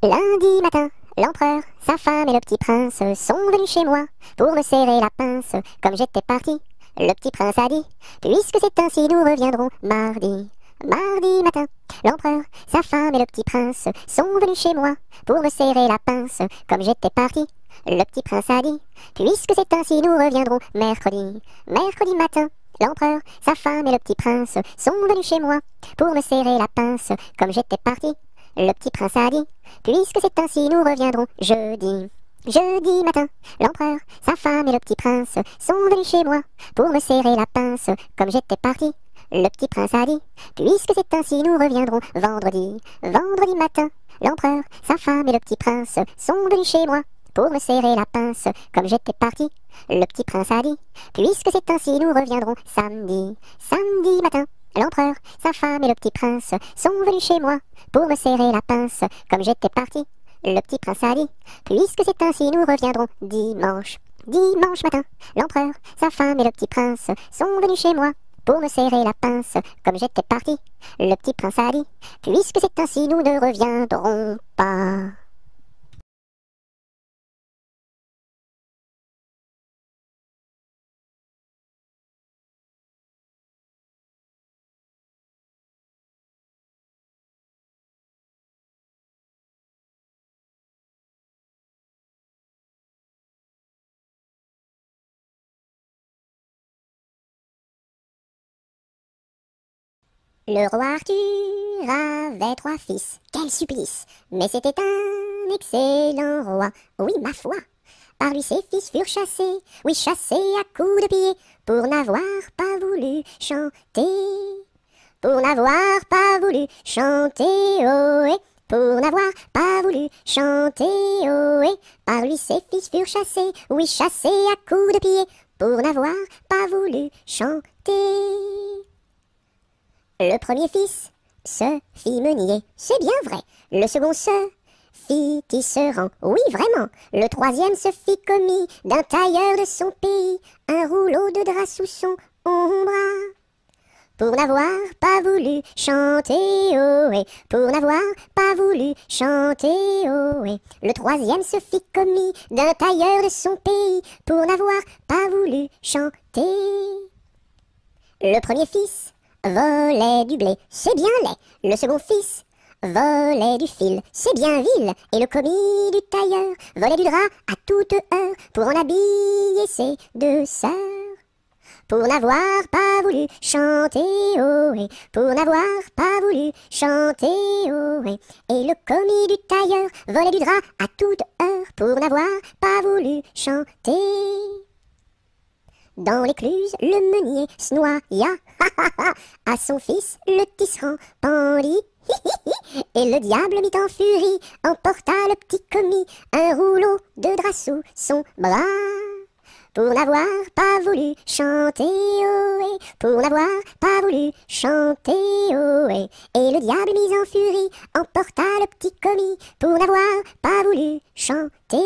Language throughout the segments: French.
Lundi matin, l'empereur, sa femme et le petit prince sont venus chez moi pour me serrer la pince comme j'étais parti. Le petit prince a dit, puisque c'est ainsi nous reviendrons mardi. Mardi matin, l'empereur, sa femme et le petit prince sont venus chez moi pour me serrer la pince comme j'étais parti. Le petit prince a dit, puisque c'est ainsi nous reviendrons mercredi. Mercredi matin, l'empereur, sa femme et le petit prince sont venus chez moi pour me serrer la pince comme j'étais parti. Le petit prince a dit, puisque c'est ainsi nous reviendrons jeudi. Jeudi matin, l'empereur, sa femme et le petit prince sont venus chez moi pour me serrer la pince comme j'étais parti. Le petit prince a dit, puisque c'est ainsi nous reviendrons vendredi. Vendredi matin, l'empereur, sa femme et le petit prince sont venus chez moi pour me serrer la pince comme j'étais parti. Le petit prince a dit, puisque c'est ainsi nous reviendrons samedi. Samedi matin, l'empereur, sa femme et le petit prince sont venus chez moi pour me serrer la pince comme j'étais parti. Le petit prince a dit, puisque c'est ainsi nous reviendrons dimanche. Dimanche matin, l'empereur, sa femme et le petit prince sont venus chez moi pour me serrer la pince comme j'étais parti. Le petit prince a dit, puisque c'est ainsi nous ne reviendrons pas. Le roi Arthur avait 3 fils, quel supplice! Mais c'était un excellent roi, oui ma foi. Par lui ses fils furent chassés, oui chassés à coups de pied, pour n'avoir pas voulu chanter. Pour n'avoir pas voulu chanter, ohé, pour n'avoir pas voulu chanter, ohé. Par lui ses fils furent chassés, oui chassés à coups de pied, pour n'avoir pas voulu chanter. Le premier fils se fit meunier, c'est bien vrai. Le second se fit tisserand, oui vraiment. Le troisième se fit commis d'un tailleur de son pays, un rouleau de drap sous son bras. Pour n'avoir pas voulu chanter, ohé, pour n'avoir pas voulu chanter, ohé. Le troisième se fit commis d'un tailleur de son pays, pour n'avoir pas voulu chanter. Le premier fils volait du blé, c'est bien laid. Le second fils volait du fil, c'est bien vil. Et le commis du tailleur volait du drap à toute heure pour en habiller ses 2 sœurs. Pour n'avoir pas voulu chanter, ohé, pour n'avoir pas voulu chanter, ohé. Et le commis du tailleur volait du drap à toute heure pour n'avoir pas voulu chanter. Dans l'écluse, le meunier se noya, à son fils le tisserand pendit, et le diable mit en furie, emporta le petit commis, un rouleau de drap sous son bras. Pour n'avoir pas voulu chanter, ohé, pour n'avoir pas voulu chanter, ohé. Et le diable mis en furie, emporta le petit commis, pour n'avoir pas voulu chanter.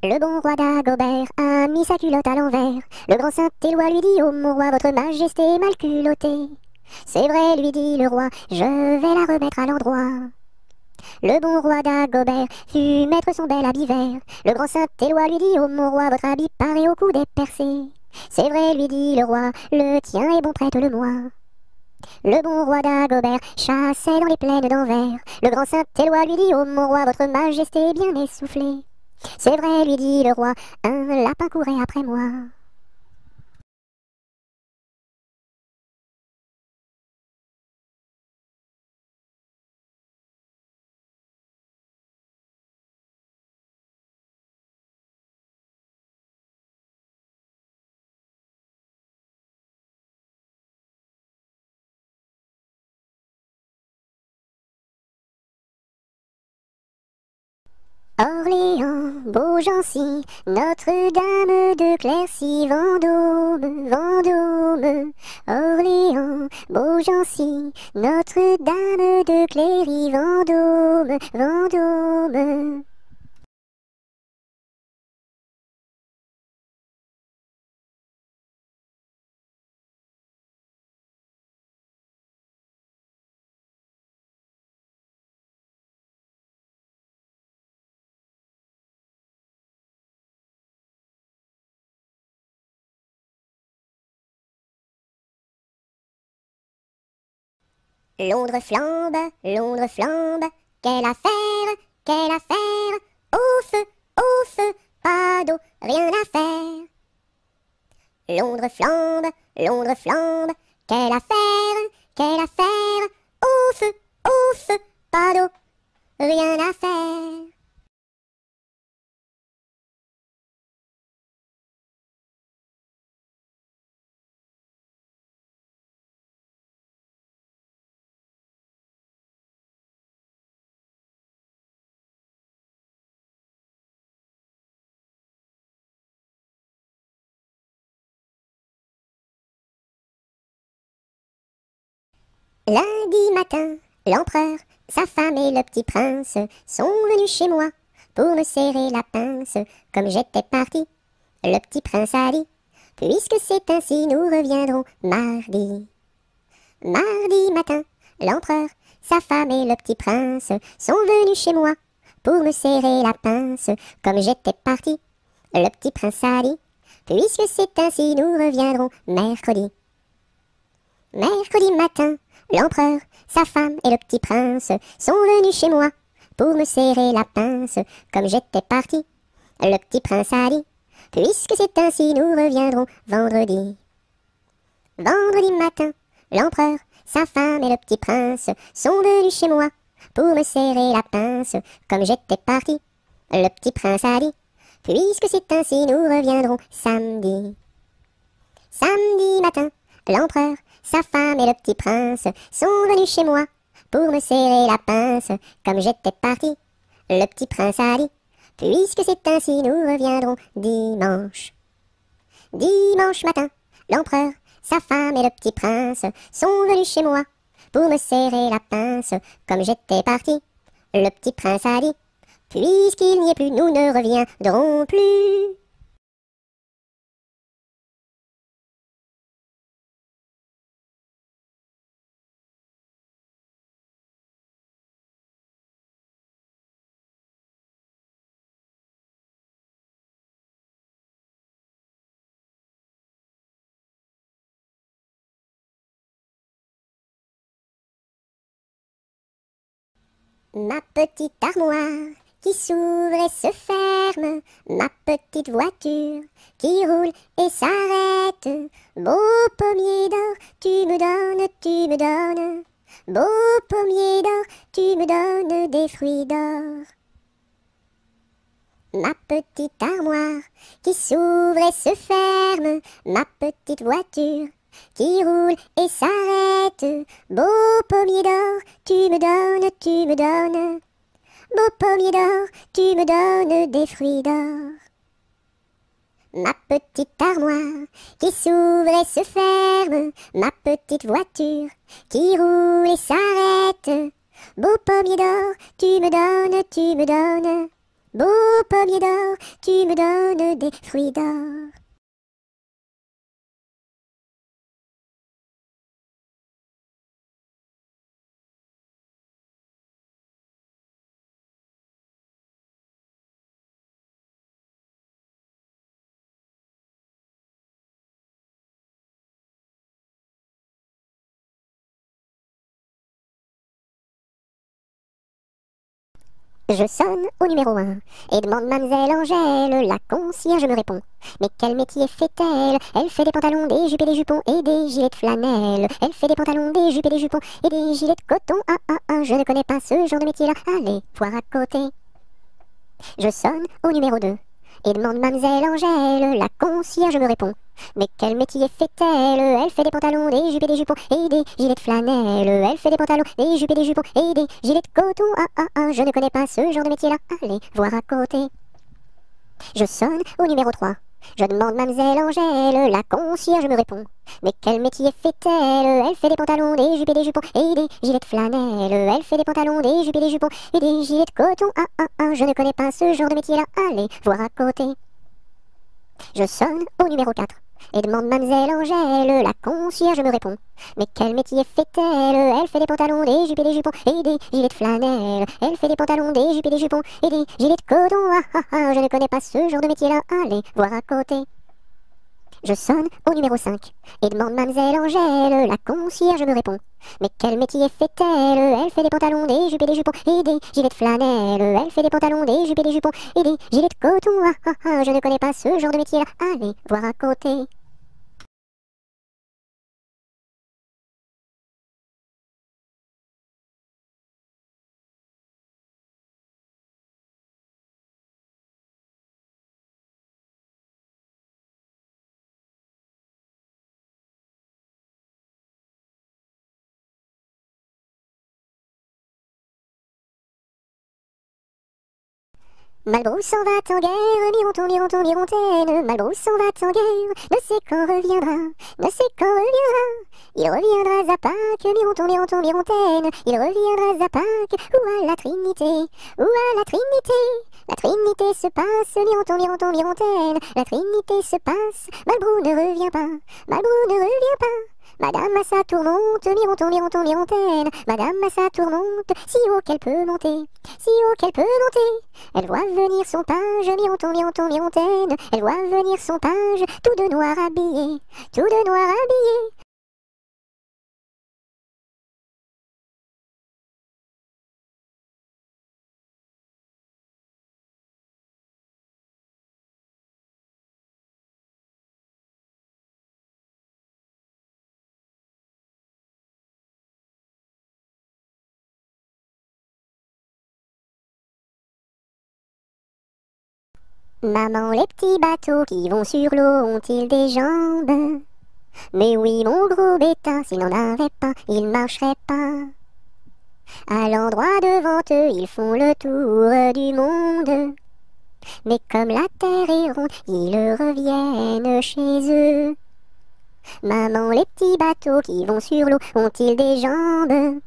Le bon roi d'Agobert a mis sa culotte à l'envers. Le grand Saint-Éloi lui dit, ô mon roi, votre majesté est mal culottée. C'est vrai, lui dit le roi, je vais la remettre à l'endroit. Le bon roi d'Agobert fut mettre son bel habit vert. Le grand Saint-Éloi lui dit, ô mon roi, votre habit paraît au cou dépercé. C'est vrai, lui dit le roi, le tien est bon, prête-le-moi. Le bon roi d'Agobert chassait dans les plaines d'Anvers. Le grand Saint-Éloi lui dit, ô mon roi, votre majesté est bien essoufflée. C'est vrai, lui dit le roi, un lapin courait après moi. Orléans, Beaugency, Notre-Dame de Clercy, Vendôme, Vendôme. Orléans, Beaugency, Notre-Dame de Cléry, Vendôme, Vendôme. Londres flambe, quelle affaire, au feu, pas d'eau, rien à faire. Londres flambe, quelle affaire, au feu, pas d'eau, rien à faire. Lundi matin, l'empereur, sa femme et le petit prince sont venus chez moi pour me serrer la pince. Comme j'étais parti, le petit prince a dit, puisque c'est ainsi, nous reviendrons mardi. Mardi matin, l'empereur, sa femme et le petit prince sont venus chez moi pour me serrer la pince. Comme j'étais parti, le petit prince a dit, puisque c'est ainsi, nous reviendrons mercredi. Mercredi matin, l'empereur, sa femme et le petit prince sont venus chez moi pour me serrer la pince. Comme j'étais parti, le petit prince a dit, puisque c'est ainsi, nous reviendrons vendredi. Vendredi matin, l'empereur, sa femme et le petit prince sont venus chez moi pour me serrer la pince. Comme j'étais parti, le petit prince a dit, puisque c'est ainsi, nous reviendrons samedi. Samedi matin, l'empereur, sa femme et le petit prince sont venus chez moi pour me serrer la pince. Comme j'étais parti, le petit prince a dit, puisque c'est ainsi, nous reviendrons dimanche. Dimanche matin, l'empereur, sa femme et le petit prince sont venus chez moi pour me serrer la pince. Comme j'étais parti, le petit prince a dit, puisqu'il n'y est plus, nous ne reviendrons plus. Ma petite armoire qui s'ouvre et se ferme, ma petite voiture qui roule et s'arrête. Beau pommier d'or, tu me donnes. Beau pommier d'or, tu me donnes des fruits d'or. Ma petite armoire qui s'ouvre et se ferme, ma petite voiture qui roule et s'arrête. Beau pommier d'or, tu me donnes. Beau pommier d'or, tu me donnes des fruits d'or. Ma petite armoire qui s'ouvre et se ferme, ma petite voiture qui roule et s'arrête. Beau pommier d'or, tu me donnes. Beau pommier d'or, tu me donnes des fruits d'or. Je sonne au numéro 1 et demande mademoiselle Angèle. La concierge me répond. Mais quel métier fait-elle? Elle fait des pantalons, des jupes et des jupons et des gilets de flanelle. Elle fait des pantalons, des jupes et des jupons et des gilets de coton. Je ne connais pas ce genre de métier-là. Allez, voir à côté. Je sonne au numéro 2 et demande mademoiselle Angèle. La concierge me répond. Mais quel métier fait-elle? Elle fait des pantalons, des jupes et des jupons et des gilets de flanelle. Elle fait des pantalons, des jupes et des jupons et des gilets de coton. Ah ah ah, je ne connais pas ce genre de métier-là. Allez voir à côté. Je sonne au numéro 3. Je demande mademoiselle Angèle, la concierge me répond. Mais quel métier fait-elle? Elle fait des pantalons, des jupes et des jupons et des gilets de flanelle. Elle fait des pantalons, des jupes et des jupons et des gilets de coton. Ah ah ah, je ne connais pas ce genre de métier-là. Allez voir à côté. Je sonne au numéro 4 et demande mademoiselle Angèle, la concierge me répond. Mais quel métier fait-elle? Elle fait des pantalons, des jupes et des jupons et des gilets de flanelle. Elle fait des pantalons, des jupes et des jupons et des gilets de coton. Ah ah ah, je ne connais pas ce genre de métier-là. Allez voir à côté. Je sonne au numéro 5 et demande mademoiselle Angèle, la concierge me répond. Mais quel métier fait-elle? Elle fait des pantalons, des jupes et des jupons et des gilets de flanelle. Elle fait des pantalons, des jupes et des jupons et des gilets de coton. Ah ah ah, je ne connais pas ce genre de métier-là. Allez voir à côté. Malbrousse s'en va en guerre, Mironton, Mironton, Mirontaine. Malbrousse s'en va en guerre, ne sait quand reviendra, ne sait quand reviendra. Il reviendra à Pâques, Mironton, Mironton, Mirontaine. Il reviendra à Pâques, ou à la Trinité, ou à la Trinité. La Trinité se passe, Mironton, Mironton, Mirontaine. La Trinité se passe, Malbrou ne revient pas, Malbrou ne revient pas. Madame à sa tourmente, Mironton, Mironton, Mirontaine. Madame à sa tourmente, si haut qu'elle peut monter, si haut qu'elle peut monter. Elle voit venir son page, Mironton, Mironton, Mirontaine. Elle voit venir son page, tout de noir habillé, tout de noir habillé. Maman, les petits bateaux qui vont sur l'eau ont-ils des jambes? Mais oui, mon gros bêta, s'il n'en avait pas, il marcherait pas. À l'endroit devant eux, ils font le tour du monde. Mais comme la terre est ronde, ils reviennent chez eux. Maman, les petits bateaux qui vont sur l'eau ont-ils des jambes?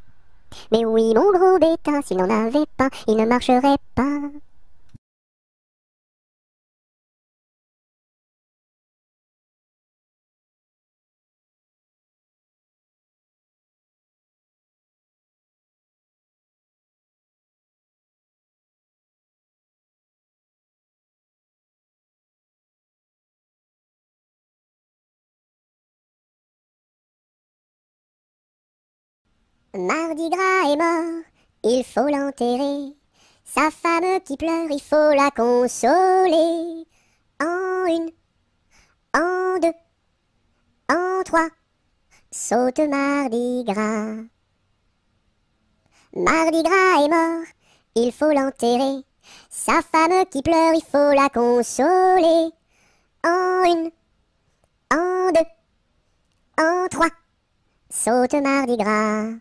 Mais oui, mon gros bêta, s'il n'en avait pas, il ne marcherait pas. Mardi Gras est mort, il faut l'enterrer. Sa femme qui pleure, il faut la consoler. En une, en deux, en trois, saute Mardi Gras. Mardi Gras est mort, il faut l'enterrer. Sa femme qui pleure, il faut la consoler. En une, en deux, en trois, saute Mardi Gras.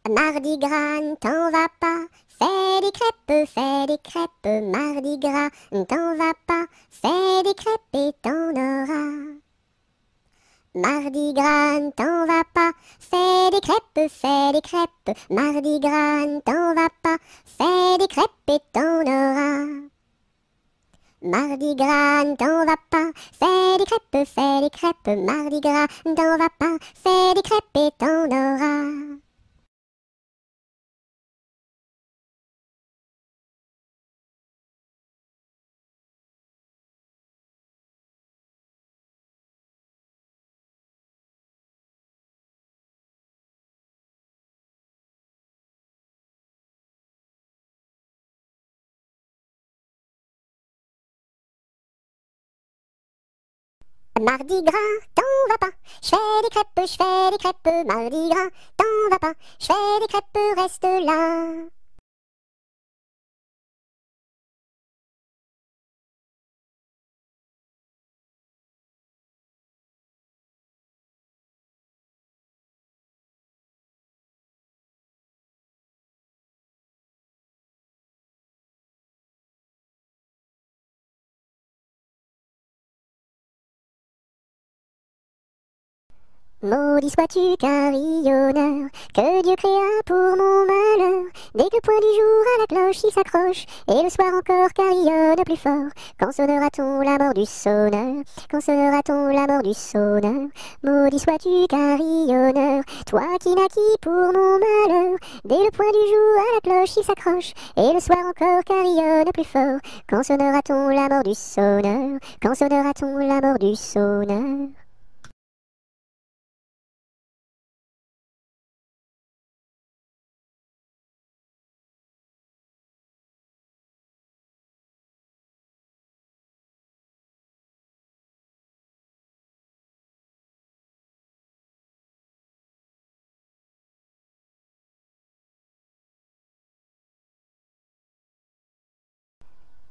Mardi Gras, ne t'en va pas, fais des crêpes, Mardi Gras, ne t'en va pas, fais des crêpes et t'en auras. Mardi Gras, ne t'en va pas, fais des crêpes, Mardi Gras, ne t'en va pas, fais des crêpes et t'en auras. Mardi Gras, ne t'en va pas, fais des crêpes, Mardi Gras, ne t'en va pas, fais des crêpes et t'en auras. Mardi gras, t'en vas pas, je fais des crêpes, mardi gras, t'en vas pas, je fais des crêpes, reste là. Maudit sois-tu carillonneur, que Dieu créa pour mon malheur. Dès que le point du jour à la cloche il s'accroche, et le soir encore carillonne plus fort. Quand sonnera-t-on la mort du sonneur? Quand sonnera-t-on la mort du sonneur? Maudit sois-tu carillonneur, toi qui naquis pour mon malheur. Dès le point du jour à la cloche il s'accroche, et le soir encore carillonne plus fort. Quand sonnera-t-on la mort du sonneur? Quand sonnera-t-on la mort du sonneur?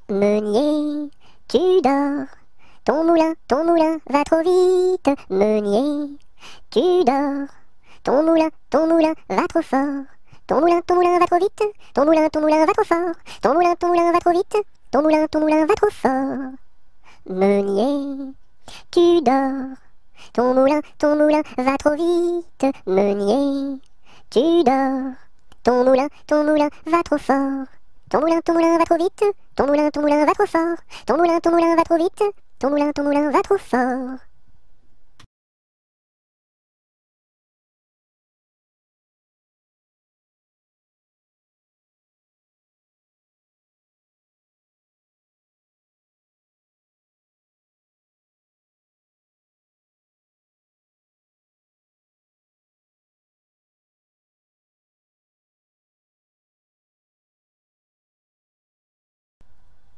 Meunier, tu dors, ton moulin va trop vite. Meunier, tu dors, ton moulin va trop fort. Ton moulin va trop vite. Ton moulin va trop fort. Ton moulin va trop vite. Ton moulin va trop fort. Meunier, tu dors, ton moulin va trop vite. Meunier, tu dors, ton moulin va trop fort. Ton moulin va trop vite. Ton moulin va trop fort. Ton moulin va trop vite. Ton moulin va trop fort.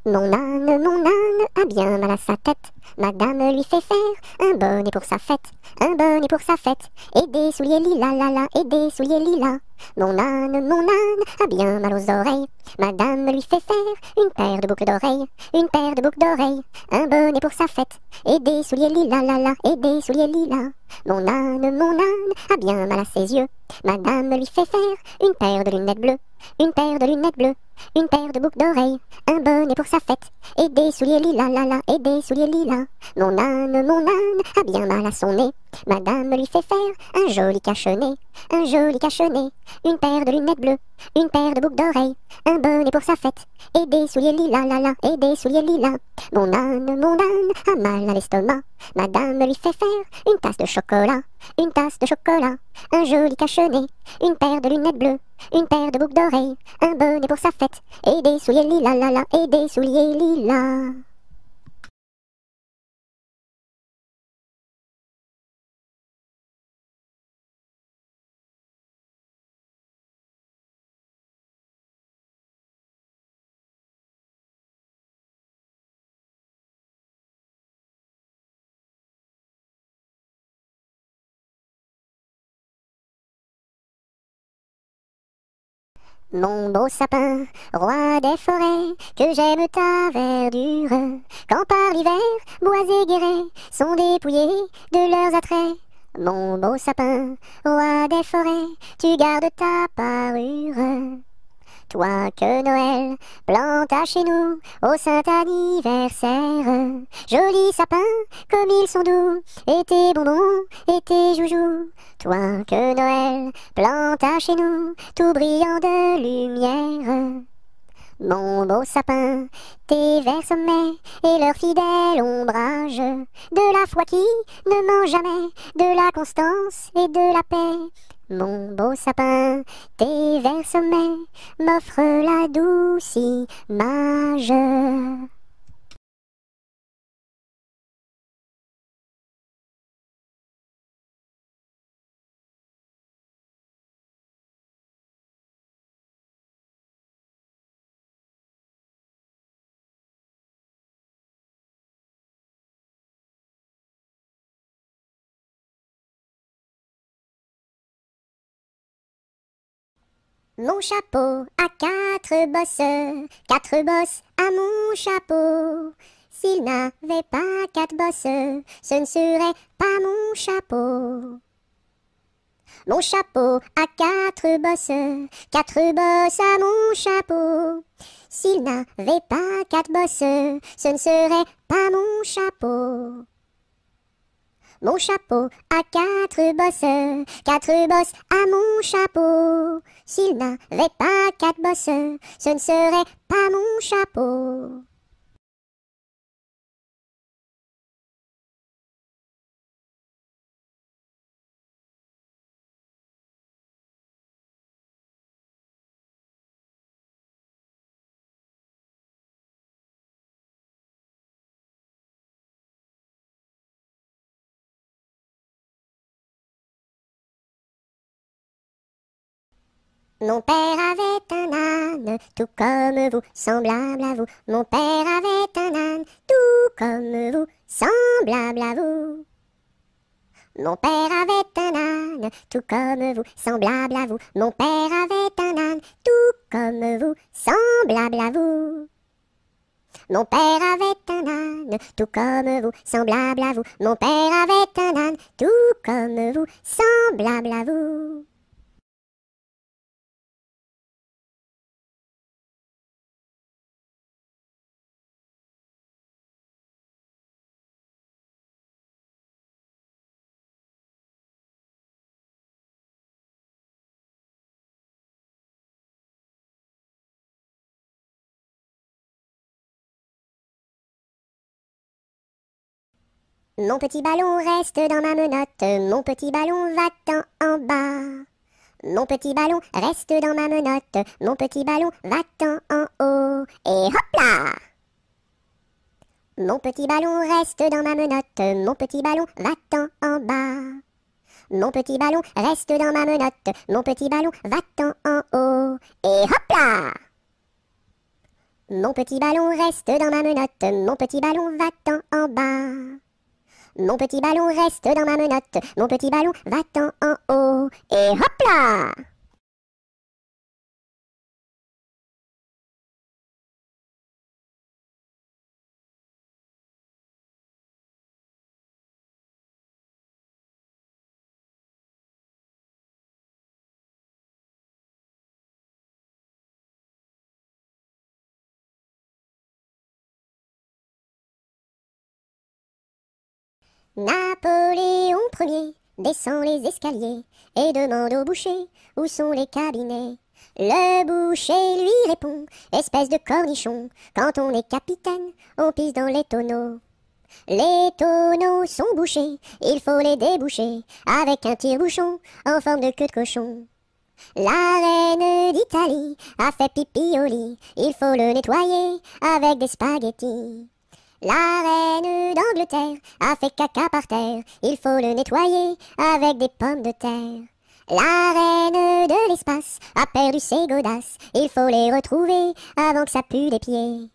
Mon âne a bien mal à sa tête. Madame lui fait faire un bonnet pour sa fête, un bonnet pour sa fête, et des souliers lilas, la la, et des souliers lilas. Mon âne a bien mal aux oreilles. Madame lui fait faire une paire de boucles d'oreilles, une paire de boucles d'oreilles, un bonnet pour sa fête, et des souliers lilas, la la, et des souliers lilas. Mon âne a bien mal à ses yeux. Madame lui fait faire une paire de lunettes bleues, une paire de lunettes bleues, une paire de boucles d'oreilles, un bonnet pour sa fête, et des souliers lilas, la la, et des souliers lilas. Mon âne a bien mal à son nez. Madame lui fait faire un joli cache-nez, un joli cache-nez, une paire de lunettes bleues, une paire de boucles d'oreilles, un bonnet pour sa fête, et des souliers lilas, la la, et des souliers lilas. Mon âne a mal à l'estomac. Madame lui fait faire une tasse de chocolat, une tasse de chocolat, un joli cache-nez, une paire de lunettes bleues, une paire de boucles d'oreilles, un bonnet pour sa fête, et des souliers lilas, la la, et des souliers lilas. Mon beau sapin, roi des forêts, que j'aime ta verdure, quand par l'hiver, bois et guérets sont dépouillés de leurs attraits. Mon beau sapin, roi des forêts, tu gardes ta parure. Toi que Noël planta chez nous au saint anniversaire. Joli sapin, comme ils sont doux, et tes bonbons, et tes joujoux. Toi que Noël planta chez nous, tout brillant de lumière. Mon beau sapin, tes verts sommets et leur fidèle ombrage, de la foi qui ne ment jamais, de la constance et de la paix. Mon beau sapin, tes verts sommets m'offrent la douce image. Mon chapeau a quatre bosses à mon chapeau. S'il n'avait pas quatre bosses, ce ne serait pas mon chapeau. Mon chapeau a quatre bosses à mon chapeau. S'il n'avait pas quatre bosses, ce ne serait pas mon chapeau. Mon chapeau a quatre bosses à mon chapeau. S'il n'avait pas quatre bosses, ce ne serait pas mon chapeau. Mon père avait un âne, tout comme vous, semblable à vous. Mon père avait un âne, tout comme vous, semblable à vous. Mon père avait un âne, tout comme vous, semblable à vous. Mon père avait un âne, tout comme vous, semblable à vous. Mon père avait un âne, tout comme vous, semblable à vous. Mon père avait un âne, tout comme vous, semblable à vous. Mon petit ballon reste dans ma menotte, mon petit ballon va-t'en en bas. Mon petit ballon reste dans ma menotte, mon petit ballon va-t'en en haut. Et hop là! Mon petit ballon reste dans ma menotte, mon petit ballon va-t'en en bas. Mon petit ballon reste dans ma menotte, mon petit ballon va-t'en en haut. Et hop là! Mon petit ballon reste dans ma menotte, mon petit ballon va-t'en en bas. Mon petit ballon reste dans ma menotte, mon petit ballon va-t'en en haut. Et hop là! Napoléon Ier descend les escaliers et demande au boucher où sont les cabinets. Le boucher lui répond, espèce de cornichon, quand on est capitaine, on pisse dans les tonneaux. Les tonneaux sont bouchés, il faut les déboucher avec un tire-bouchon en forme de queue de cochon. La reine d'Italie a fait pipi au lit, il faut le nettoyer avec des spaghettis. La reine d'Angleterre a fait caca par terre, il faut le nettoyer avec des pommes de terre. La reine de l'espace a perdu ses godasses, il faut les retrouver avant que ça pue des pieds.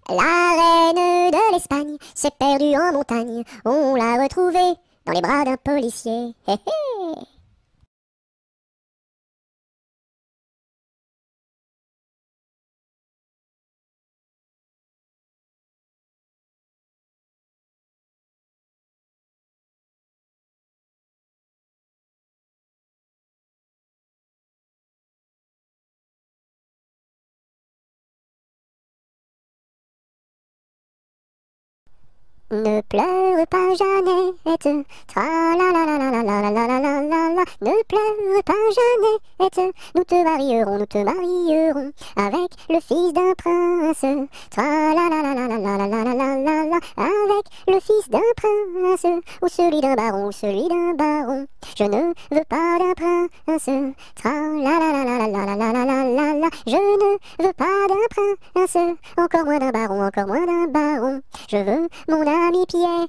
La reine de l'Espagne s'est perdue en montagne, on l'a retrouvée dans les bras d'un policier. Hé hé. Ne pleure pas Jeannette, tra la la la la la la la la la la la la. Ne pleure pas Jeannette, nous te marierons avec le fils d'un prince. Tra la la la la la la la la la la la la. Avec le fils d'un prince, ou celui d'un baron, ou celui d'un baron. Je ne veux pas d'un prince. Tra la la la la la la la la la la la. Je ne veux pas d'un prince, encore moins d'un baron, encore moins d'un baron. Je veux mon ami Pierre,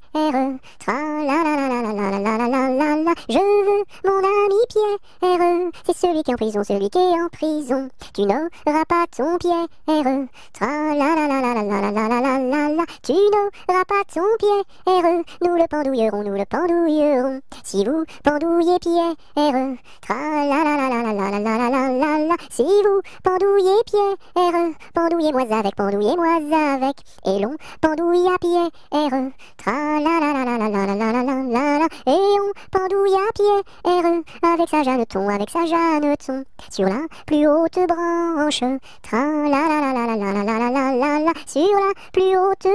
tra la la la la la la la la la la la. Je veux mon ami Pierre, c'est celui qui est en prison, celui qui est en prison. Tu n'auras pas ton Pierre, tra la la la la la la la la la la la. Tu n'auras pas ton Pierre, nous le pendouillerons, nous le pendouillerons. Si vous pendouillez Pierre, tra la la la la la la la la la la la. Si moi avec, pendouille et moi avec, et l'on pendouille à pied, heureux, tra la la la la la la la la la la la la, et on pendouille à pied, heureux, avec sa Jeanneton, sur la plus haute branche, tra la la la la la la la la la la la, sur la plus haute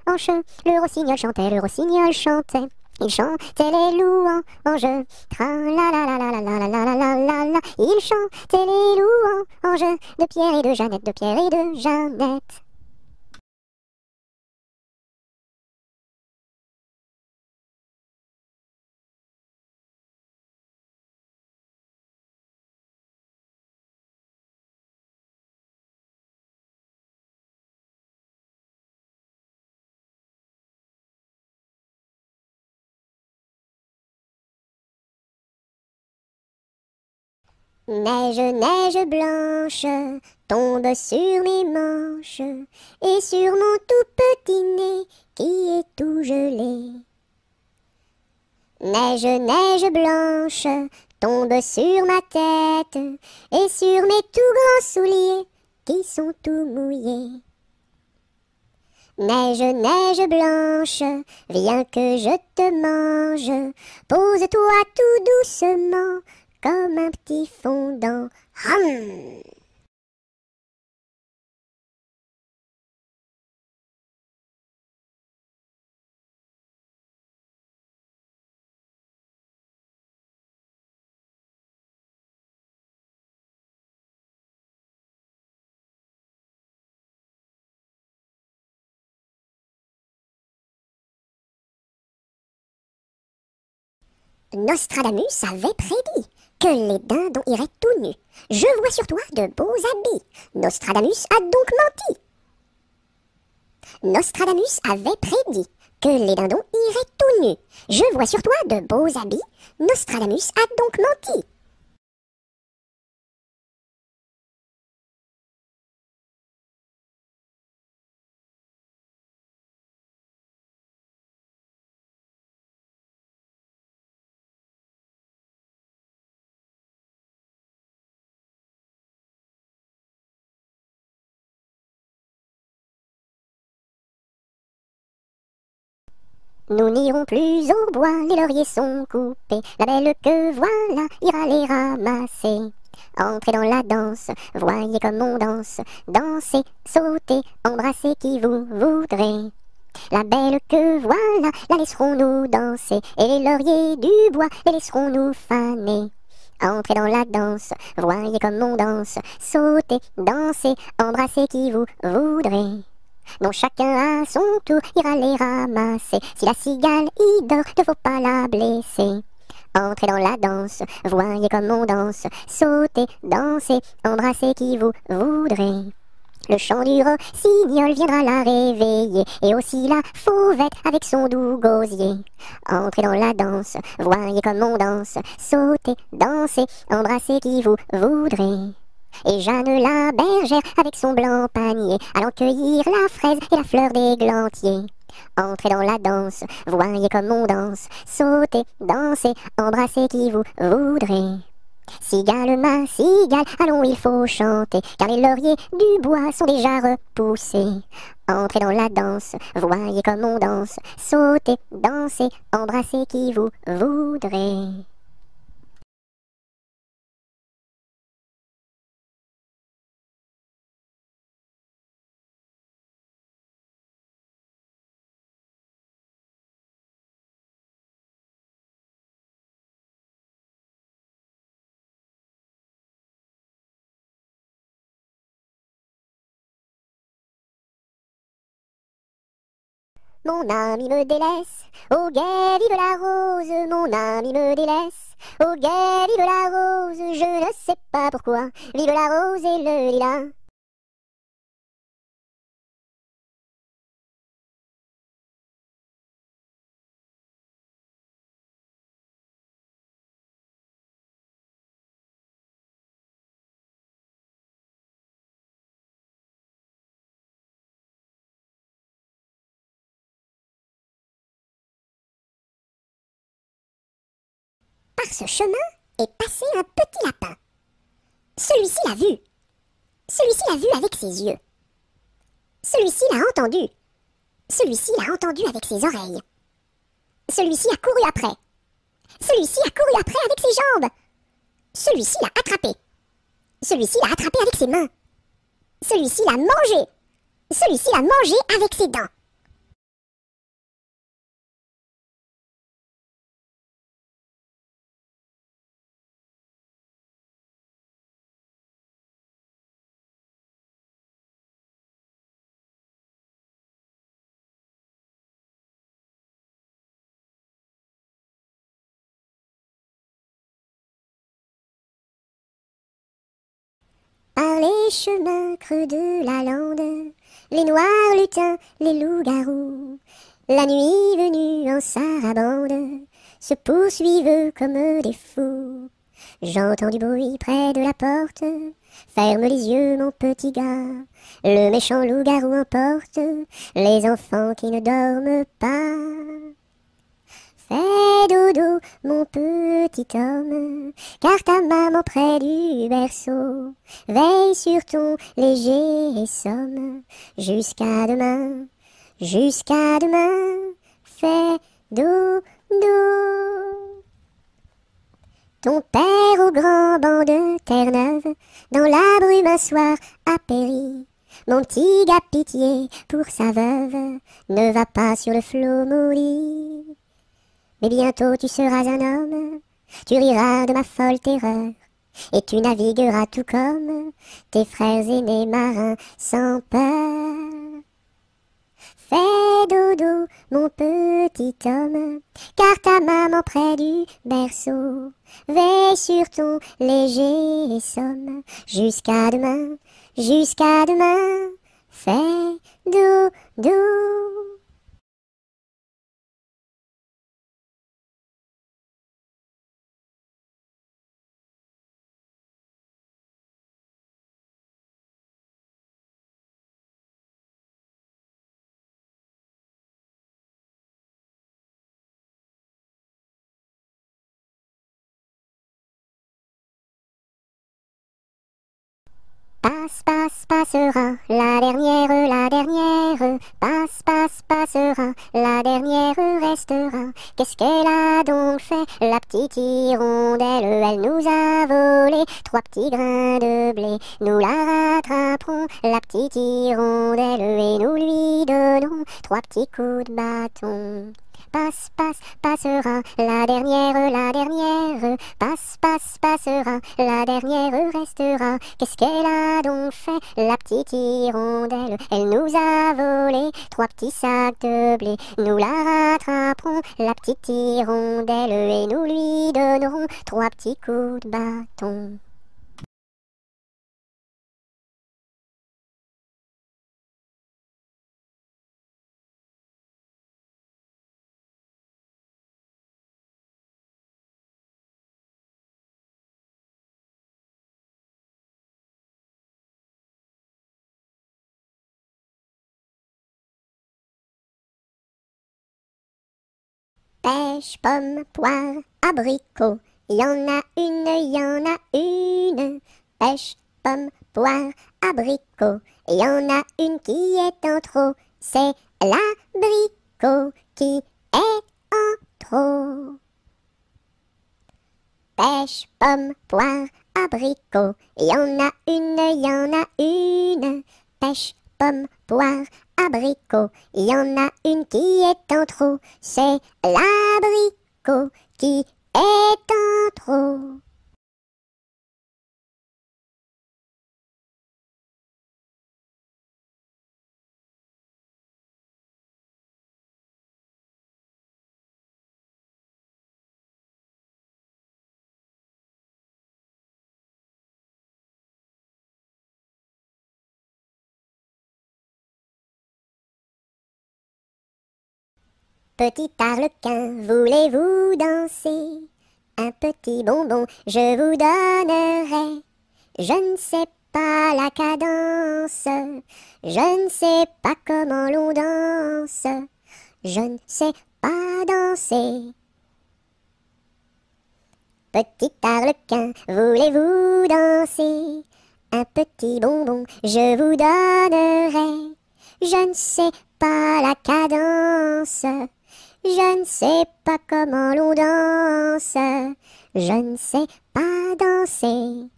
branche, le rossignol chantait, il chantait les louanges, tra la la la la la la la la la la la, il chantait les louanges de Pierre et de Jeannette, de Pierre et de Jeannette. Neige, neige blanche, tombe sur mes manches et sur mon tout petit nez qui est tout gelé. Neige, neige blanche, tombe sur ma tête et sur mes tout grands souliers qui sont tout mouillés. Neige, neige blanche, viens que je te mange, pose-toi tout doucement comme un petit fondant. Hum. Nostradamus avait prédit que les dindons iraient tout nus. Je vois sur toi de beaux habits. Nostradamus a donc menti. Nostradamus avait prédit que les dindons iraient tout nus. Je vois sur toi de beaux habits. Nostradamus a donc menti. Nous n'irons plus au bois, les lauriers sont coupés. La belle que voilà ira les ramasser. Entrez dans la danse, voyez comme on danse. Dansez, sautez, embrassez qui vous voudrez. La belle que voilà, la laisserons-nous danser. Et les lauriers du bois, les laisserons-nous faner. Entrez dans la danse, voyez comme on danse. Sautez, dansez, embrassez qui vous voudrez. Bon, chacun à son tour ira les ramasser. Si la cigale y dort, ne faut pas la blesser. Entrez dans la danse, voyez comme on danse. Sautez, dansez, embrassez qui vous voudrez. Le chant du rossignol viendra la réveiller, et aussi la fauvette avec son doux gosier. Entrez dans la danse, voyez comme on danse. Sautez, dansez, embrassez qui vous voudrez. Et Jeanne la bergère avec son blanc panier, allant cueillir la fraise et la fleur d'églantier. Entrez dans la danse, voyez comme on danse. Sautez, dansez, embrassez qui vous voudrez. Cigale, ma cigale, allons il faut chanter, car les lauriers du bois sont déjà repoussés. Entrez dans la danse, voyez comme on danse. Sautez, dansez, embrassez qui vous voudrez. Mon ami me délaisse, au guet vive la rose, mon ami me délaisse, au guet vive la rose, je ne sais pas pourquoi, vive la rose et le lilas. Par ce chemin est passé un petit lapin. Celui-ci l'a vu. Celui-ci l'a vu avec ses yeux. Celui-ci l'a entendu. Celui-ci l'a entendu avec ses oreilles. Celui-ci a couru après. Celui-ci a couru après avec ses jambes. Celui-ci l'a attrapé. Celui-ci l'a attrapé avec ses mains. Celui-ci l'a mangé. Celui-ci l'a mangé avec ses dents. Par les chemins creux de la lande, les noirs lutins, les loups-garous, la nuit venue en sarabande, se poursuivent comme des fous. J'entends du bruit près de la porte, ferme les yeux mon petit gars, le méchant loup-garou emporte les enfants qui ne dorment pas. Fais dodo, mon petit homme, car ta maman près du berceau veille sur ton léger somme. Jusqu'à demain, fais dodo. Ton père au grand banc de Terre-Neuve, dans la brume un soir a péri. Mon petit gars, pitié pour sa veuve, ne va pas sur le flot maudit. Mais bientôt tu seras un homme, tu riras de ma folle terreur, et tu navigueras tout comme tes frères aînés marins sans peur. Fais dodo, mon petit homme, car ta maman près du berceau veille sur ton léger somme. Jusqu'à demain, fais dodo. Passera, la dernière, passera, la dernière restera. Qu'est-ce qu'elle a donc fait, la petite hirondelle? Elle nous a volé 3 petits grains de blé. Nous la rattraperons, la petite hirondelle, et nous lui donnerons 3 petits coups de bâton. Passera, la dernière, passera, la dernière restera. Qu'est-ce qu'elle a donc fait, la petite hirondelle? Elle nous a volé 3 petits sacs de blé. Nous la rattraperons, la petite hirondelle, et nous lui donnerons 3 petits coups de bâton. Pêche, pomme, poire, abricot, y en a une. Pêche, pomme, poire, abricot, y en a une qui est en trop. C'est l'abricot qui est en trop. Pêche, pomme, poire, abricot, y en a une. Pêche, pomme, poire, abricot, il y en a une qui est en trop, c'est l'abricot qui est en trop. Petit arlequin, voulez-vous danser? Un petit bonbon, je vous donnerai. Je ne sais pas la cadence, je ne sais pas comment l'on danse, je ne sais pas danser. Petit arlequin, voulez-vous danser? Un petit bonbon, je vous donnerai. Je ne sais pas la cadence, je ne sais pas comment l'on danse, je ne sais pas danser.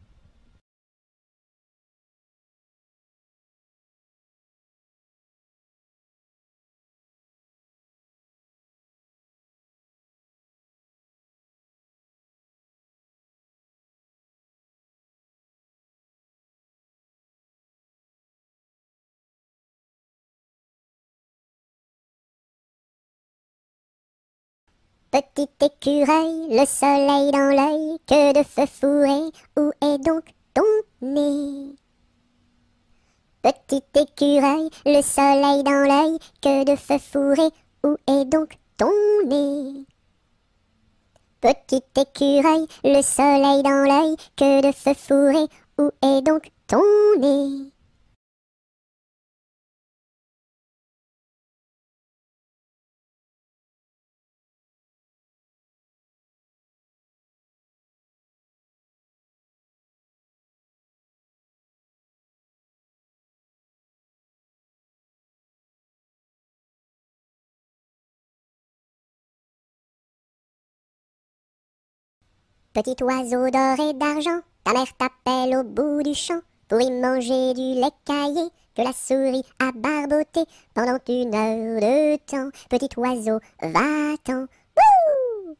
Petit écureuil, le soleil dans l'œil, que de feu fourré, où est donc ton nez? Petit écureuil, le soleil dans l'œil, que de feu fourré, où est donc ton nez? Petit écureuil, le soleil dans l'œil, que de feu fourré, où est donc ton nez? Petit oiseau d'or et d'argent, ta mère t'appelle au bout du champ pour y manger du lait caillé que la souris a barboté pendant 1 heure de temps. Petit oiseau, va-t'en. Wouh!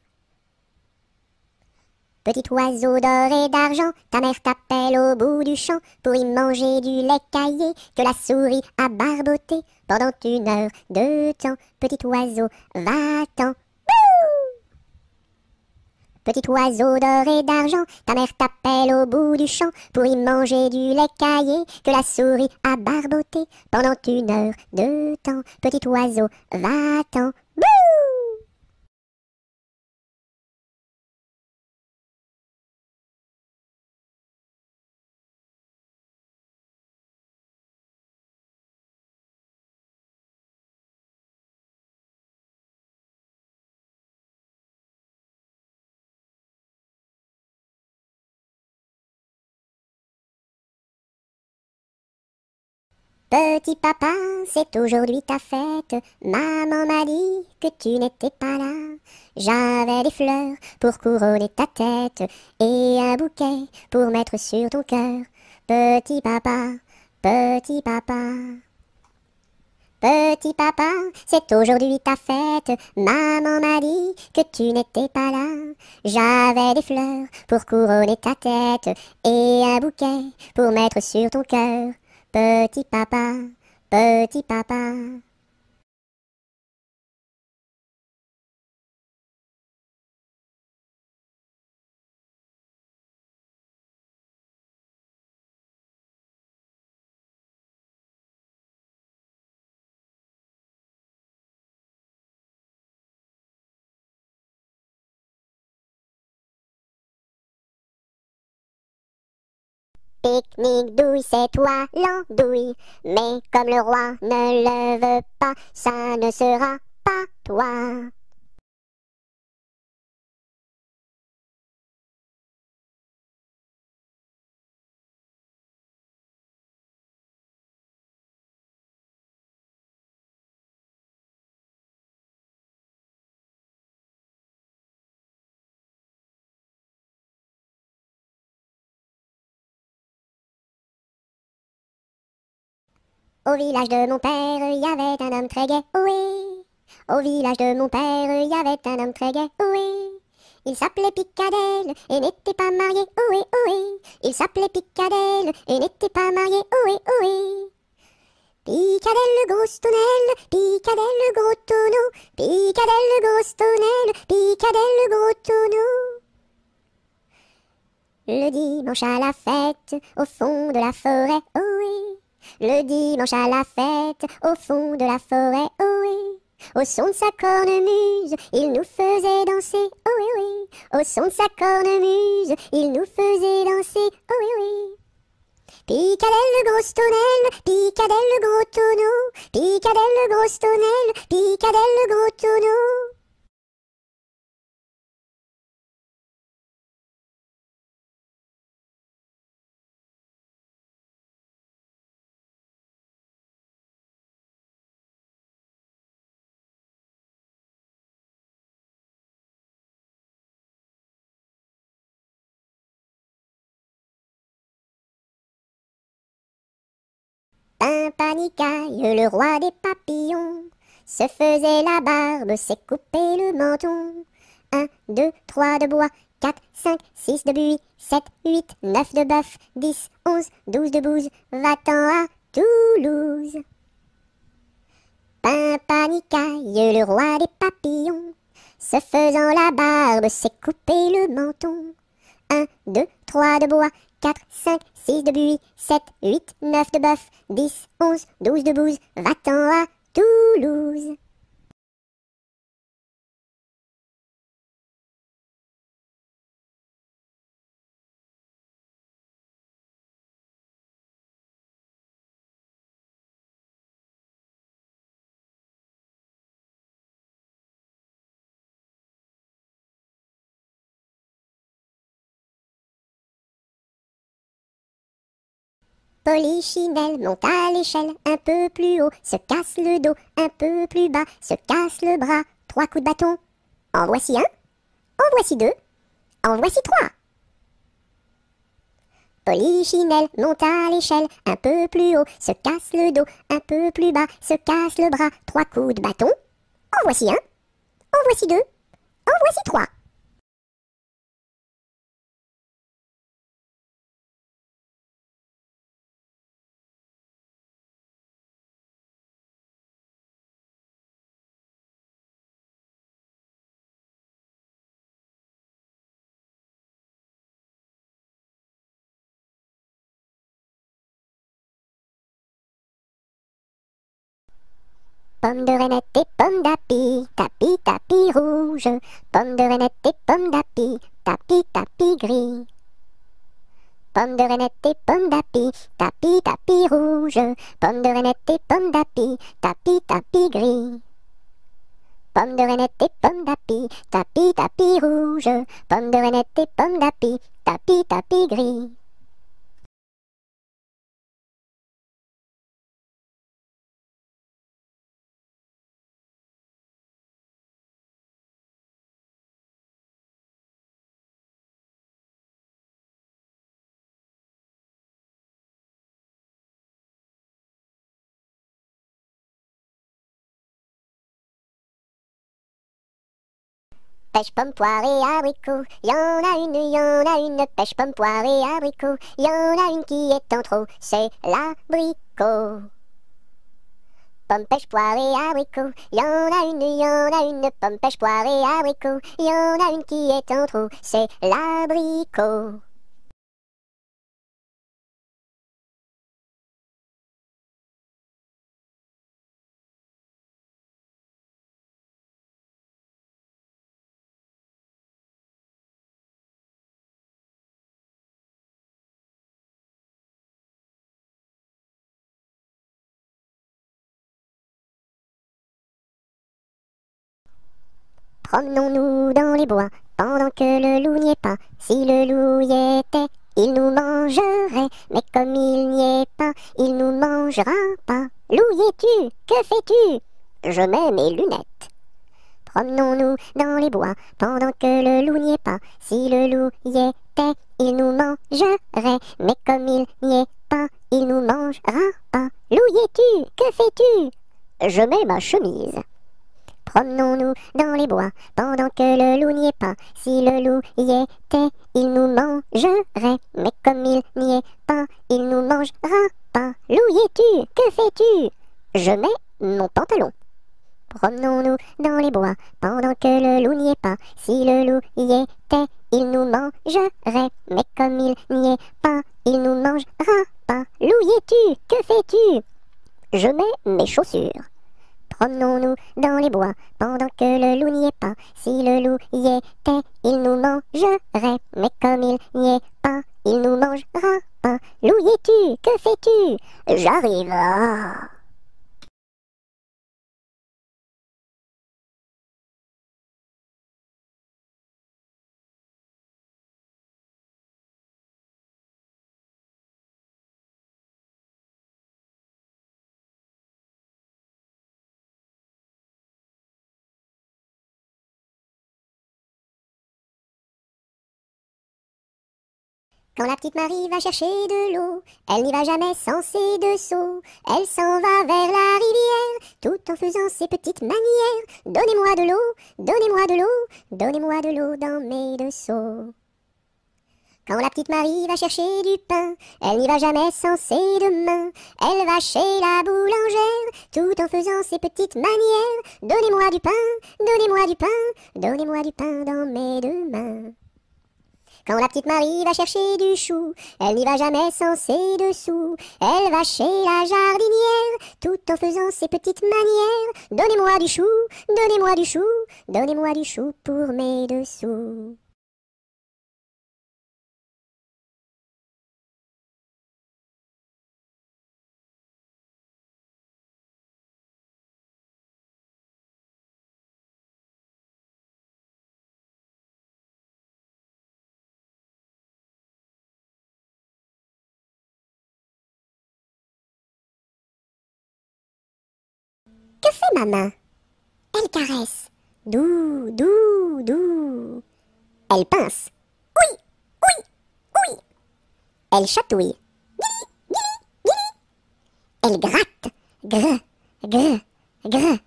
Petit oiseau d'or et d'argent, ta mère t'appelle au bout du champ pour y manger du lait caillé que la souris a barboté pendant 1 heure de temps. Petit oiseau, va-t'en. Petit oiseau d'or et d'argent, ta mère t'appelle au bout du champ pour y manger du lait caillé que la souris a barboté pendant 1 heure de temps. Petit oiseau, va-t'en. Bouh! Petit papa, c'est aujourd'hui ta fête. Maman m'a dit que tu n'étais pas là. J'avais des fleurs pour couronner ta tête et un bouquet pour mettre sur ton cœur. Petit papa, petit papa. Petit papa, c'est aujourd'hui ta fête. Maman m'a dit que tu n'étais pas là. J'avais des fleurs pour couronner ta tête et un bouquet pour mettre sur ton cœur. Petit papa, petit papa. Pique-nique douille, c'est toi l'andouille. Mais comme le roi ne le veut pas, ça ne sera pas toi. Au village de mon père, il y avait un homme très gai, oui. Au village de mon père, il y avait un homme très gai, oui. Il s'appelait Picadelle et n'était pas marié, oui, oui. Il s'appelait Picadelle et n'était pas marié, oui, oui. Picadelle le gros tonnelle, Picadelle le gros tonneau, Picadelle le gros tonnelle, Picadelle le gros tonneau. Le dimanche à la fête, au fond de la forêt, oh oui. Le dimanche à la fête, au fond de la forêt, oh oui. Au son de sa cornemuse, il nous faisait danser, oh oui, oui. Au son de sa cornemuse, il nous faisait danser, oh oui, oui. Picadelle le gros tonnelle, Picadelle le gros tonneau, Picadelle le gros tonnelle, Picadelle le gros tonneau. Pimpanicaille, le roi des papillons, se faisait la barbe, s'est coupé le menton. 1, 2, 3 de bois, 4, 5, 6 de buis, 7, 8, 9 de bœuf, 10, 11, 12 de bouse, va-t'en à Toulouse. Pimpanicaille, le roi des papillons, se faisant la barbe, s'est coupé le menton. 1, 2, 3 de bois, 4, 5, 6 de buis, 7, 8, 9 de bœuf, 10, 11, 12 de bouse, va-t'en à Toulouse. Polichinelle monte à l'échelle, un peu plus haut, se casse le dos, un peu plus bas, se casse le bras, 3 coups de bâton. En voici un, en voici deux, en voici trois. Polichinelle monte à l'échelle, un peu plus haut, se casse le dos, un peu plus bas, se casse le bras, 3 coups de bâton. En voici un, en voici deux, en voici trois. Pomme de reinette et pomme d'api, tapis, tapis rouge. Pomme de reinette et pomme d'api, tapis, tapis gris. Pomme de reinette et pomme d'api, tapis, tapis rouge. Pomme de reinette et pomme d'api, tapis, tapis gris. Pomme de reinette et pomme d'api, tapis, tapis rouge. Pomme de reinette et pomme d'api, tapis, tapis gris. Pêche, pomme, poire et abricot, y en a une, y en a une. Pêche, pomme, poire et abricot, y en a une qui est en trop, c'est l'abricot. Pomme, pêche, poire et abricot, y en a une, y en a une. Pomme, pêche, poire et abricot, y en a une qui est en trop, c'est l'abricot. Promenons-nous dans les bois, pendant que le loup n'y est pas. Si le loup y était, il nous mangerait, mais comme il n'y est pas, il nous mangera pas. Loup, y es-tu? Que fais-tu? Je mets mes lunettes. Promenons-nous dans les bois, pendant que le loup n'y est pas. Si le loup y était, il nous mangerait, mais comme il n'y est pas, il nous mangera pas. Loup, y es-tu? Que fais-tu? Je mets ma chemise. Promenons-nous dans les bois, pendant que le loup n'y est pas. Si le loup y était, il nous mangerait, mais comme il n'y est pas, il nous mangera pas. Loup, y es-tu? Que fais-tu? Je mets mon pantalon. Promenons-nous dans les bois, pendant que le loup n'y est pas. Si le loup y était, il nous mangerait, mais comme il n'y est pas, il nous mangera pas. Loup, y es-tu? Que fais-tu? Je mets mes chaussures. Promenons-nous dans les bois, pendant que le loup n'y est pas. Si le loup y était, il nous mangerait, mais comme il n'y est pas, il nous mangera pas. Loup, y es-tu? Que fais-tu? J'arrive. Ah. Quand la petite Marie va chercher de l'eau, elle n'y va jamais sans ses deux seaux. Elle s'en va vers la rivière, tout en faisant ses petites manières. Donnez-moi de l'eau, donnez-moi de l'eau, donnez-moi de l'eau dans mes deux seaux. Quand la petite Marie va chercher du pain, elle n'y va jamais sans ses deux mains. Elle va chez la boulangère, tout en faisant ses petites manières. Donnez-moi du pain, donnez-moi du pain, donnez-moi du pain dans mes deux mains. Quand la petite Marie va chercher du chou, elle n'y va jamais sans ses dessous. Elle va chez la jardinière, tout en faisant ses petites manières. Donnez-moi du chou, donnez-moi du chou, donnez-moi du chou pour mes dessous. Que fait ma main? Elle caresse. Doux, doux, doux. Elle pince. Oui, oui, oui. Elle chatouille. Guili, guili, guili. Elle gratte. Grr, grr, grr.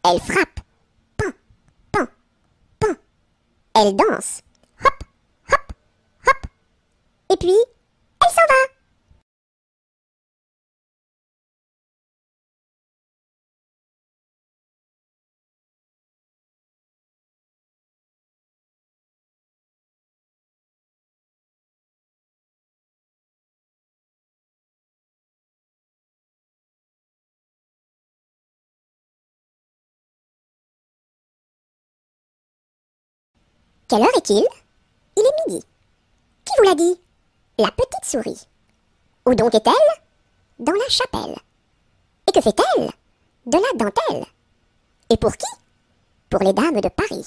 Elle frappe. Pan, pan, pan. Elle danse. Hop, hop, hop. Et puis, elle s'en va. Quelle heure est-il? Il est midi. Qui vous l'a dit? La petite souris. Où donc est-elle? Dans la chapelle. Et que fait-elle? De la dentelle. Et pour qui? Pour les dames de Paris.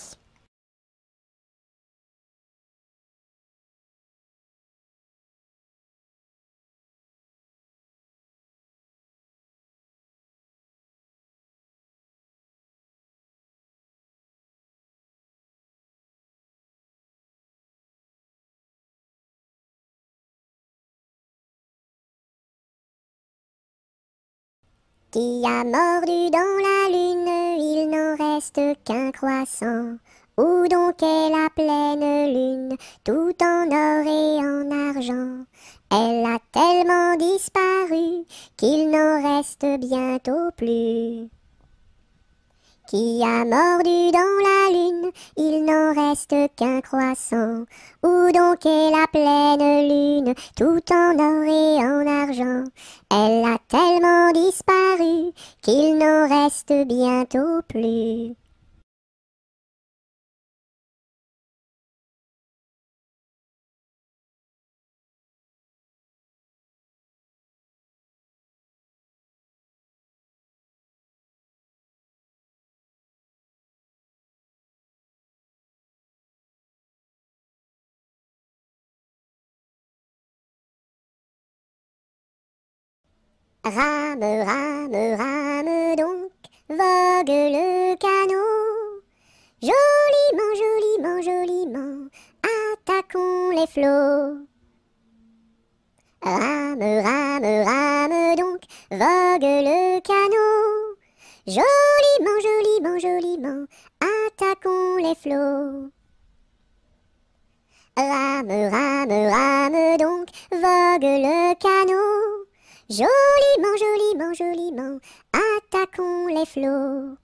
Qui a mordu dans la lune, il n'en reste qu'un croissant. Où donc est la pleine lune, tout en or et en argent? Elle a tellement disparu qu'il n'en reste bientôt plus. Qui a mordu dans la lune, il n'en reste qu'un croissant. Où donc est la pleine lune, tout en or et en argent? Elle a tellement disparu qu'il n'en reste bientôt plus. Rame, rame, rame donc, vogue le canot. Joliment, joliment, joliment, attaquons les flots. Rame, rame, rame donc, vogue le canot. Joliment, joliment, joliment, attaquons les flots. Rame, rame, rame donc, vogue le canot. Joliment, joliment, joliment, attaquons les flots.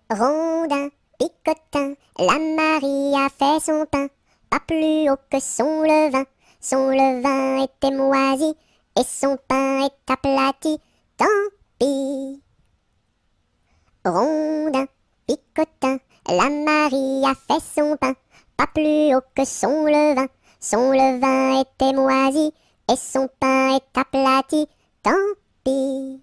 Rondin, picotin, la Marie a fait son pain, pas plus haut que son levain. Son levain était moisi, et son pain est aplati, tant pis. Rondin, picotin, la Marie a fait son pain, pas plus haut que son levain. Son levain était moisi, et son pain est aplati, tant pis.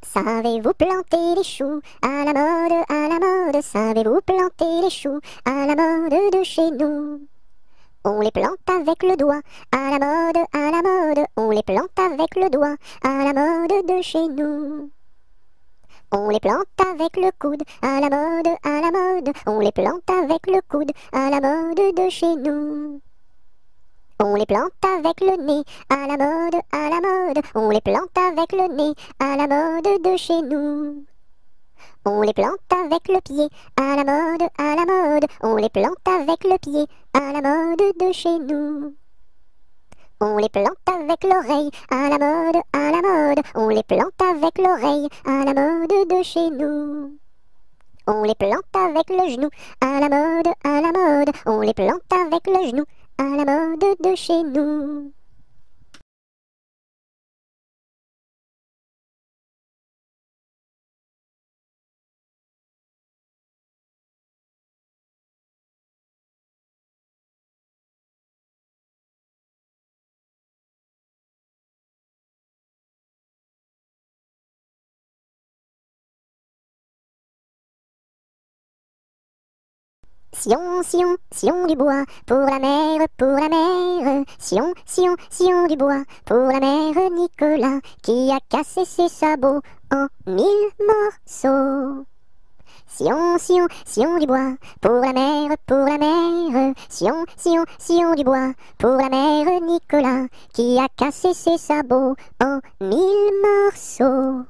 Savez-vous planter les choux à la mode, à la mode? Savez-vous planter les choux à la mode de chez nous? On les plante avec le doigt, à la mode, à la mode. On les plante avec le doigt, à la mode de chez nous. On les plante avec le coude, à la mode, à la mode. On les plante avec le coude, à la mode de chez nous. On les plante avec le nez, à la mode, à la mode. On les plante avec le nez, à la mode de chez nous. On les plante avec le pied, à la mode, à la mode. On les plante avec le pied, à la mode de chez nous. On les plante avec l'oreille, à la mode, à la mode. On les plante avec l'oreille, à la mode de chez nous. On les plante avec le genou, à la mode, à la mode. On les plante avec le genou, à la mode de chez nous. Sion, Sion, Sion du bois, pour la mer, pour la mer. Sion, Sion, Sion du bois, pour la mère Nicolas, qui a cassé ses sabots en 1000 morceaux. Sion, Sion, Sion du bois, pour la mer, pour la mer. Sion, Sion, Sion du bois, pour la mère Nicolas, qui a cassé ses sabots en 1000 morceaux.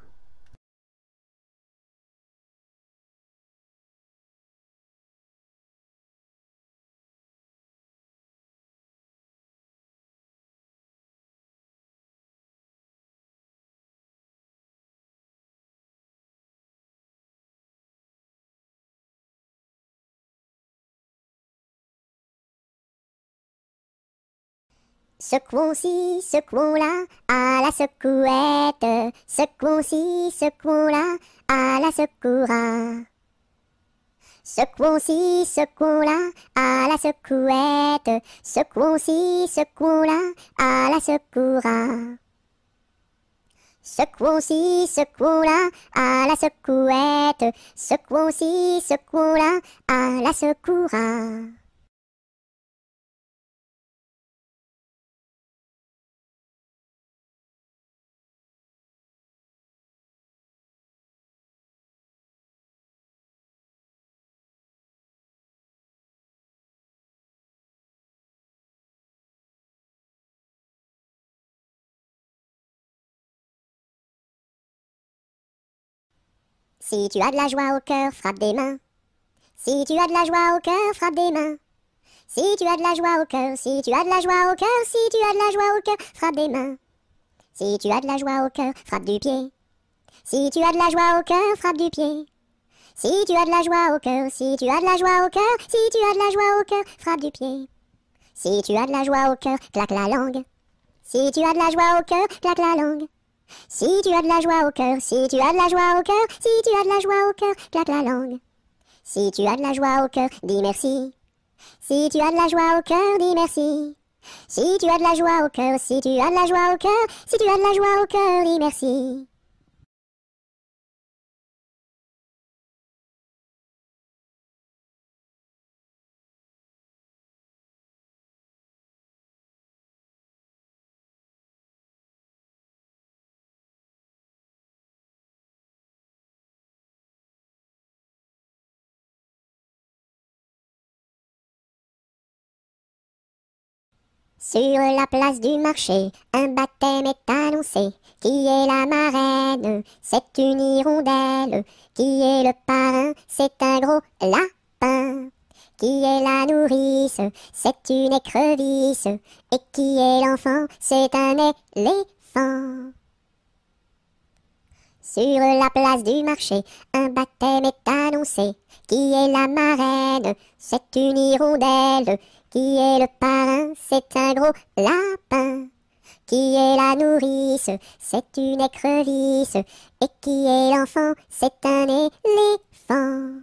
Secouons-ci, secouons-là, à la secouette. Secouons-ci, secouons-là, à la secoura. Secouons-ci, secouons-là, à la secouette. Secouons-ci, secouons-là, à la secoura. Secouons-ci, secouons-là, à la secouette. Secouons-ci, secouons-là, à la secoura. Si tu as de la joie au cœur, frappe des mains. Si tu as de la joie au cœur, frappe des mains. Si tu as de la joie au cœur, si tu as de la joie au cœur, si tu as de la joie au cœur, frappe des mains. Si tu as de la joie au cœur, frappe du pied. Si tu as de la joie au cœur, frappe du pied. Si tu as de la joie au cœur, si tu as de la joie au cœur, si tu as de la joie au cœur, frappe du pied. Si tu as de la joie au cœur, claque la langue. Si tu as de la joie au cœur, claque la langue. Si tu as de la joie au cœur, si tu as de la joie au cœur, si tu as de la joie au cœur, claque la langue. Si tu as de la joie au cœur, dis merci. Si tu as de la joie au cœur, dis merci. Si tu as de la joie au cœur, si tu as de la joie au cœur, si tu as de la joie au cœur, dis merci. Sur la place du marché, un baptême est annoncé. Qui est la marraine? C'est une hirondelle. Qui est le parrain? C'est un gros lapin. Qui est la nourrice? C'est une écrevisse. Et qui est l'enfant? C'est un éléphant. Sur la place du marché, un baptême est annoncé. Qui est la marraine? C'est une hirondelle. Qui est le parrain? C'est un gros lapin. Qui est la nourrice? C'est une écrevisse. Et qui est l'enfant? C'est un éléphant.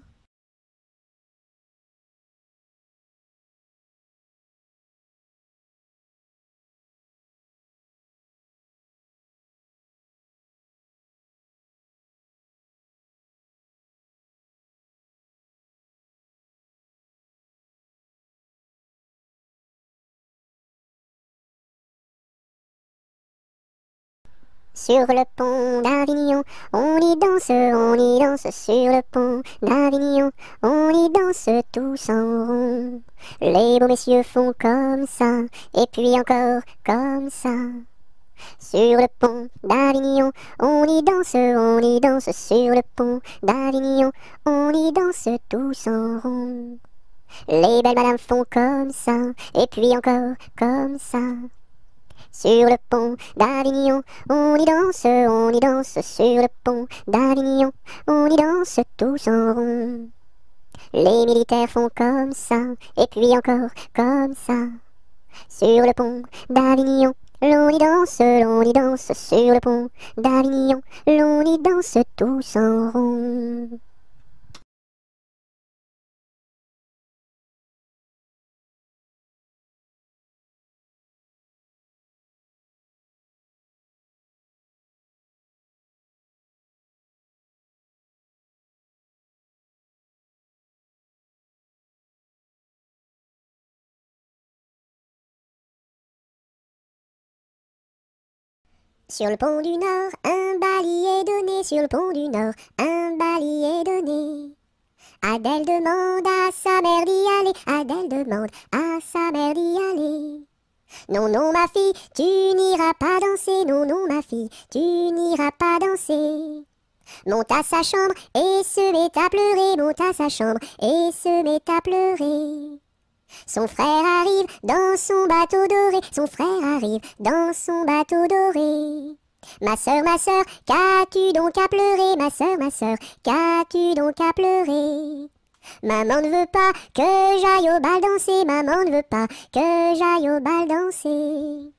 Sur le pont d'Avignon, on y danse sur le pont d'Avignon, on y danse tous en rond. Les beaux messieurs font comme ça, et puis encore comme ça. Sur le pont d'Avignon, on y danse sur le pont d'Avignon, on y danse tous en rond. Les belles madames font comme ça, et puis encore comme ça. Sur le pont d'Avignon, on y danse sur le pont d'Avignon, on y danse tous en rond. Les militaires font comme ça, et puis encore comme ça. Sur le pont d'Avignon, l'on y danse sur le pont d'Avignon, l'on y danse tous en rond. Sur le pont du Nord, un bali est donné, sur le pont du Nord, un bali est donné. Adèle demande à sa mère d'y aller, Adèle demande à sa mère d'y aller. Non, non, ma fille, tu n'iras pas danser, non, non, ma fille, tu n'iras pas danser. Monte à sa chambre et se met à pleurer, monte à sa chambre et se met à pleurer. Son frère arrive dans son bateau doré, son frère arrive dans son bateau doré. Ma sœur, qu'as-tu donc à pleurer, ma sœur, qu'as-tu donc à pleurer? Maman ne veut pas que j'aille au bal danser, maman ne veut pas que j'aille au bal danser.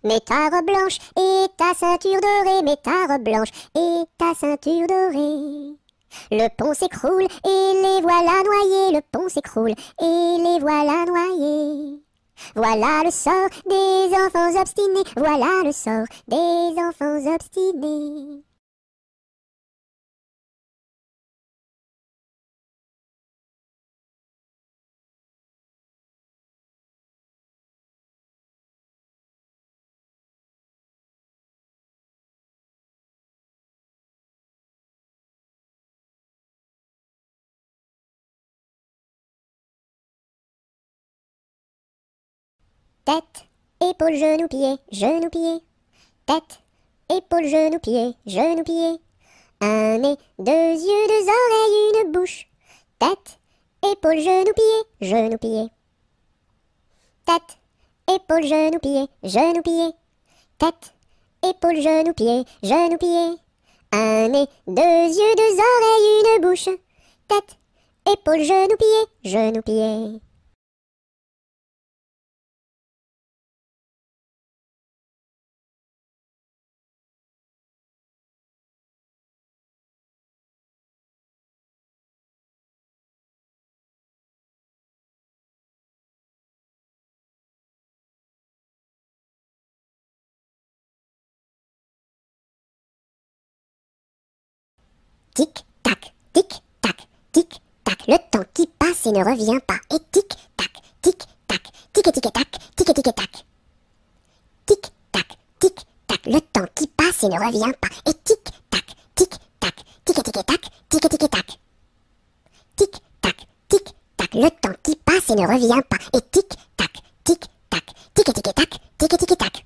Mets ta robe blanche et ta ceinture dorée, mets ta robe blanche et ta ceinture dorée. Le pont s'écroule et les voilà noyés, le pont s'écroule et les voilà noyés. Voilà le sort des enfants obstinés, voilà le sort des enfants obstinés. Tête, épaules, genoux, pieds, genoux, pieds. Tête, épaules, genoux, pieds, genoux, pieds. Un nez, deux yeux, deux oreilles, une bouche. Tête, épaules, genoux, pieds, genoux, pieds. Tête, épaules, genoux, pieds, genoux, pieds. Tête, épaules, genoux, pieds, genoux, pieds. Un nez, deux yeux, deux oreilles, une bouche. Tête, épaules, genoux, pieds, genoux, pieds. Tic, tac, tic, tac, tic, tac. Le temps qui passe et ne revient pas. Et tic, tac, tic, tac, tic et tac, tic et tac. Tic, tac, tic, tac. Le temps qui passe et ne revient pas. Et tic, tac, tic, tac, tic et tac, tic et tac. Tic, tac, tic, tac. Le temps qui passe et ne revient pas. Et tic, tac, tic, tac, tic et tac, tic et tac.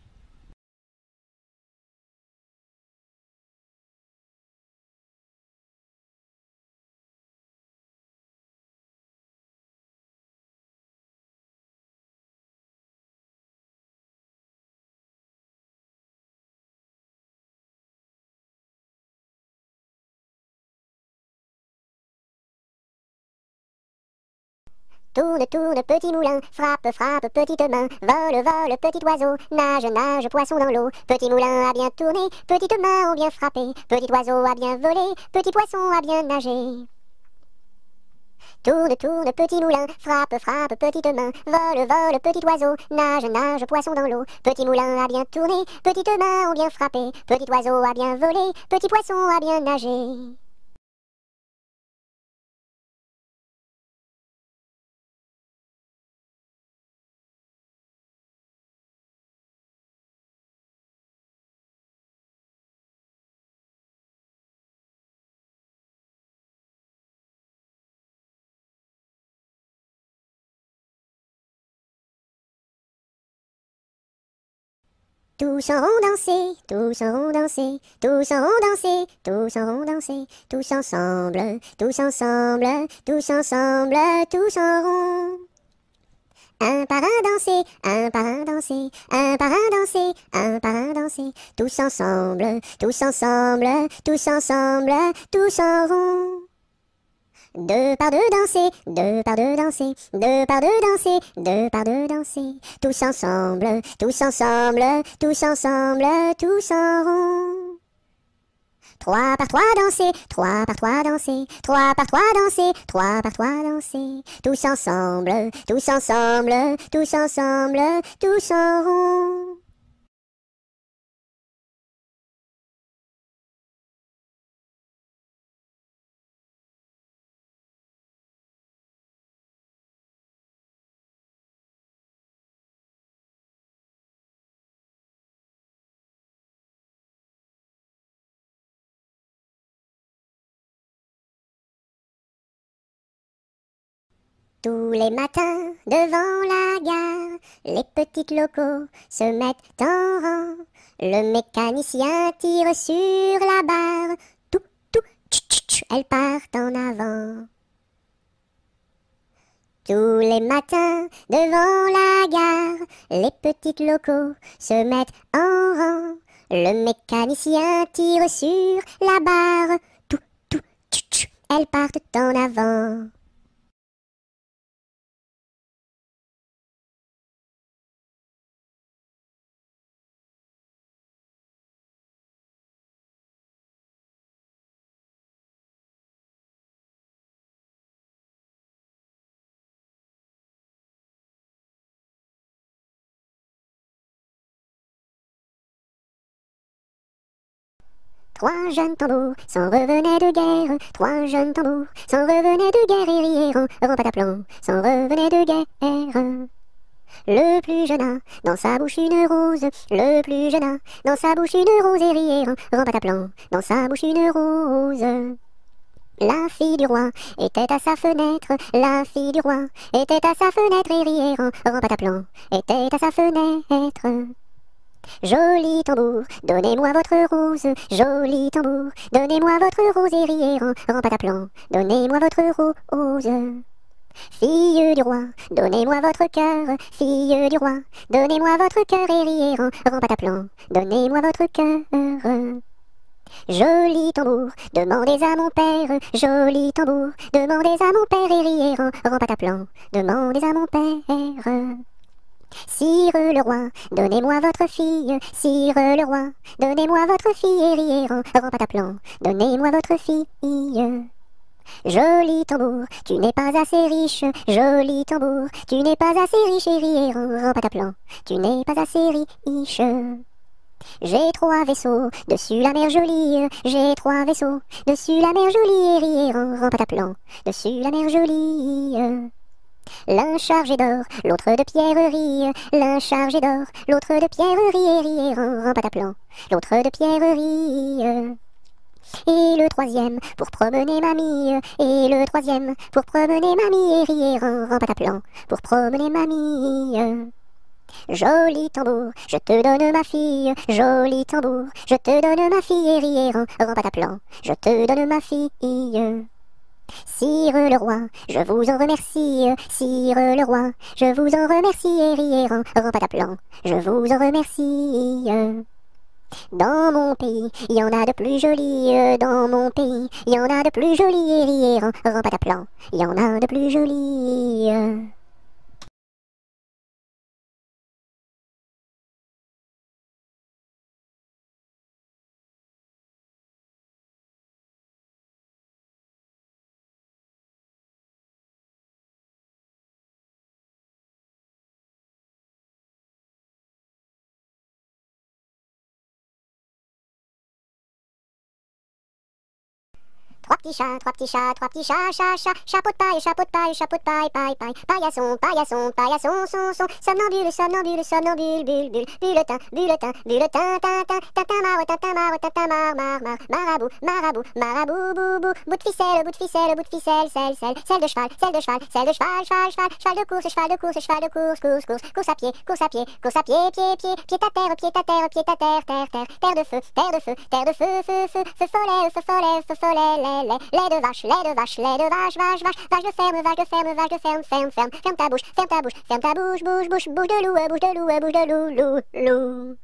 Tourne, tourne, petit moulin, frappe, frappe, petite main, vole, vole, petit oiseau, nage, nage, poisson dans l'eau. Petit moulin a bien tourné, petites mains ont bien frappé, petit oiseau a bien volé, petit poisson a bien nagé. Tourne, tourne, petit moulin, frappe, frappe, petite main, vole, vole, petit oiseau, nage, nage, poisson dans l'eau. Petit moulin a bien tourné, petites mains ont bien frappé, petit oiseau a bien volé, petit poisson a bien nagé. Tous en rond danser, tous en rond danser, tous en rond danser, tous en rond danser, tous ensemble, tous ensemble, tous ensemble, tous en rond. Un par un danser, un par un danser, un par un danser, un par un danser, tous ensemble, tous ensemble, tous ensemble, tous en rond. Deux par deux danser, deux par deux danser, deux par deux danser, deux par deux danser, tous ensemble, tous ensemble, tous ensemble, tous en rond. Trois par trois danser, trois par trois danser, trois par trois danser, trois par trois danser, tous ensemble, tous ensemble, tous ensemble, tous en rond. Tous les matins, devant la gare, les petites locaux se mettent en rang. Le mécanicien tire sur la barre. Tout, tout, tch, elles partent en avant. Tous les matins, devant la gare, les petites locaux se mettent en rang. Le mécanicien tire sur la barre. Tout, tout, tch, elles partent en avant. Trois jeunes tambours s'en revenaient de guerre, trois jeunes tambours s'en revenaient de guerre et rièrent en pataplan, s'en revenaient de guerre. Le plus jeune a dans sa bouche une rose, le plus jeune a dans sa bouche une rose et rièrent en pataplan, dans sa bouche une rose. La fille du roi était à sa fenêtre, la fille du roi était à sa fenêtre et rièrent en pataplan, était à sa fenêtre. Joli tambour, donnez-moi votre rose, joli tambour, donnez-moi votre rose et rièrent en pataplan, donnez-moi votre rose. Fille du roi, donnez-moi votre cœur, fille du roi, donnez-moi votre cœur et rièrent en pataplan, donnez-moi votre cœur. Joli tambour, demandez à mon père, joli tambour, demandez à mon père et rièrent en pataplan, demandez à mon père. Sire le roi, donnez-moi votre fille, sire le roi, donnez-moi votre fille et rièrent en pataplan, donnez-moi votre fille. Joli tambour, tu n'es pas assez riche, joli tambour, tu n'es pas assez riche et rièrent en pataplan, tu n'es pas assez riche. J'ai trois vaisseaux dessus la mer jolie, j'ai trois vaisseaux dessus la mer jolie et rièrent en pataplan, dessus la mer jolie. L'un chargé d'or, l'autre de pierreries, l'un chargé d'or, l'autre de pierreries et rièrent en pataplan, l'autre de pierreries. Et le troisième pour promener mamie, et le troisième pour promener mamie et rièrent en pataplan, pour promener mamie. Joli tambour, je te donne ma fille, joli tambour, je te donne ma fille et rièrent en pataplan, je te donne ma fille. Sire le roi, je vous en remercie, sire le roi, je vous en remercie et rièrent en pataplan, je vous en remercie. Dans mon pays, il y en a de plus jolis, dans mon pays, il y en a de plus jolis et rièrent en pataplan, il y en a de plus jolis. trois petits chats, chapeau de paille, paille, paillasson, son, somnambule, bulletin, tintin, marabout, bout de ficelle, selle de cheval, cheval de course, course à pied, pied à terre, terre de feu, feu follet, lait de vache, vache de ferme, ferme ta bouche, bouche de loup.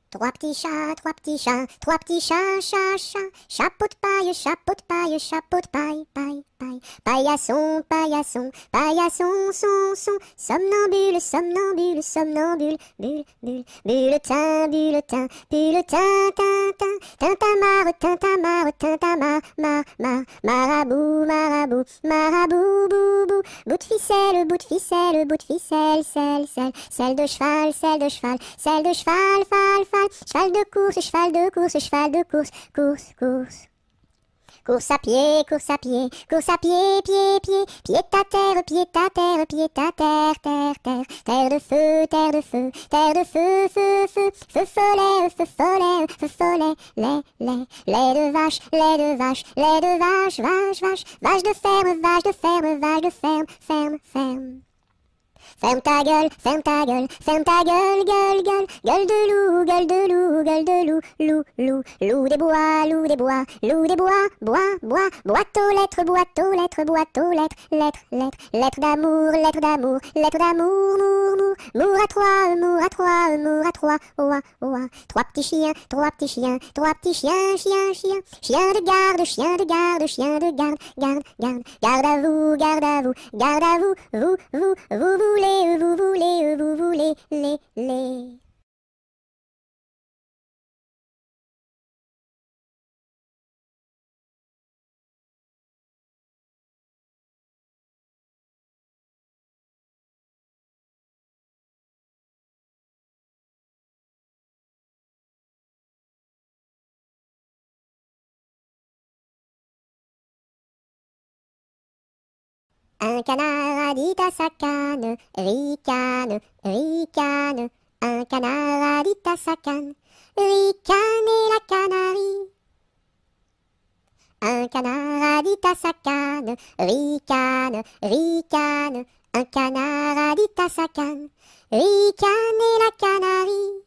Trois petits chats, chapeau de paille, paillasson, son, somnambule, bulletin, tintin, marabout, bout de ficelle, selle de cheval, cheval de course. Course à pied, pied à terre, terre de feu, feu follet, lait de vache, vache de ferme. Ferme ta gueule, gueule de loup, loup des bois, boîte aux lettres, lettres d'amour, mour à trois, oua, trois petits chiens, chien de garde, garde à vous, vous voulez, les. Un canard a dit à sa canne, ricane. Un canard a dit à sa canne, ricane et la canarie. Un canard a dit à sa canne, ricane. Un canard a dit à sa canne, ricane et la canarie.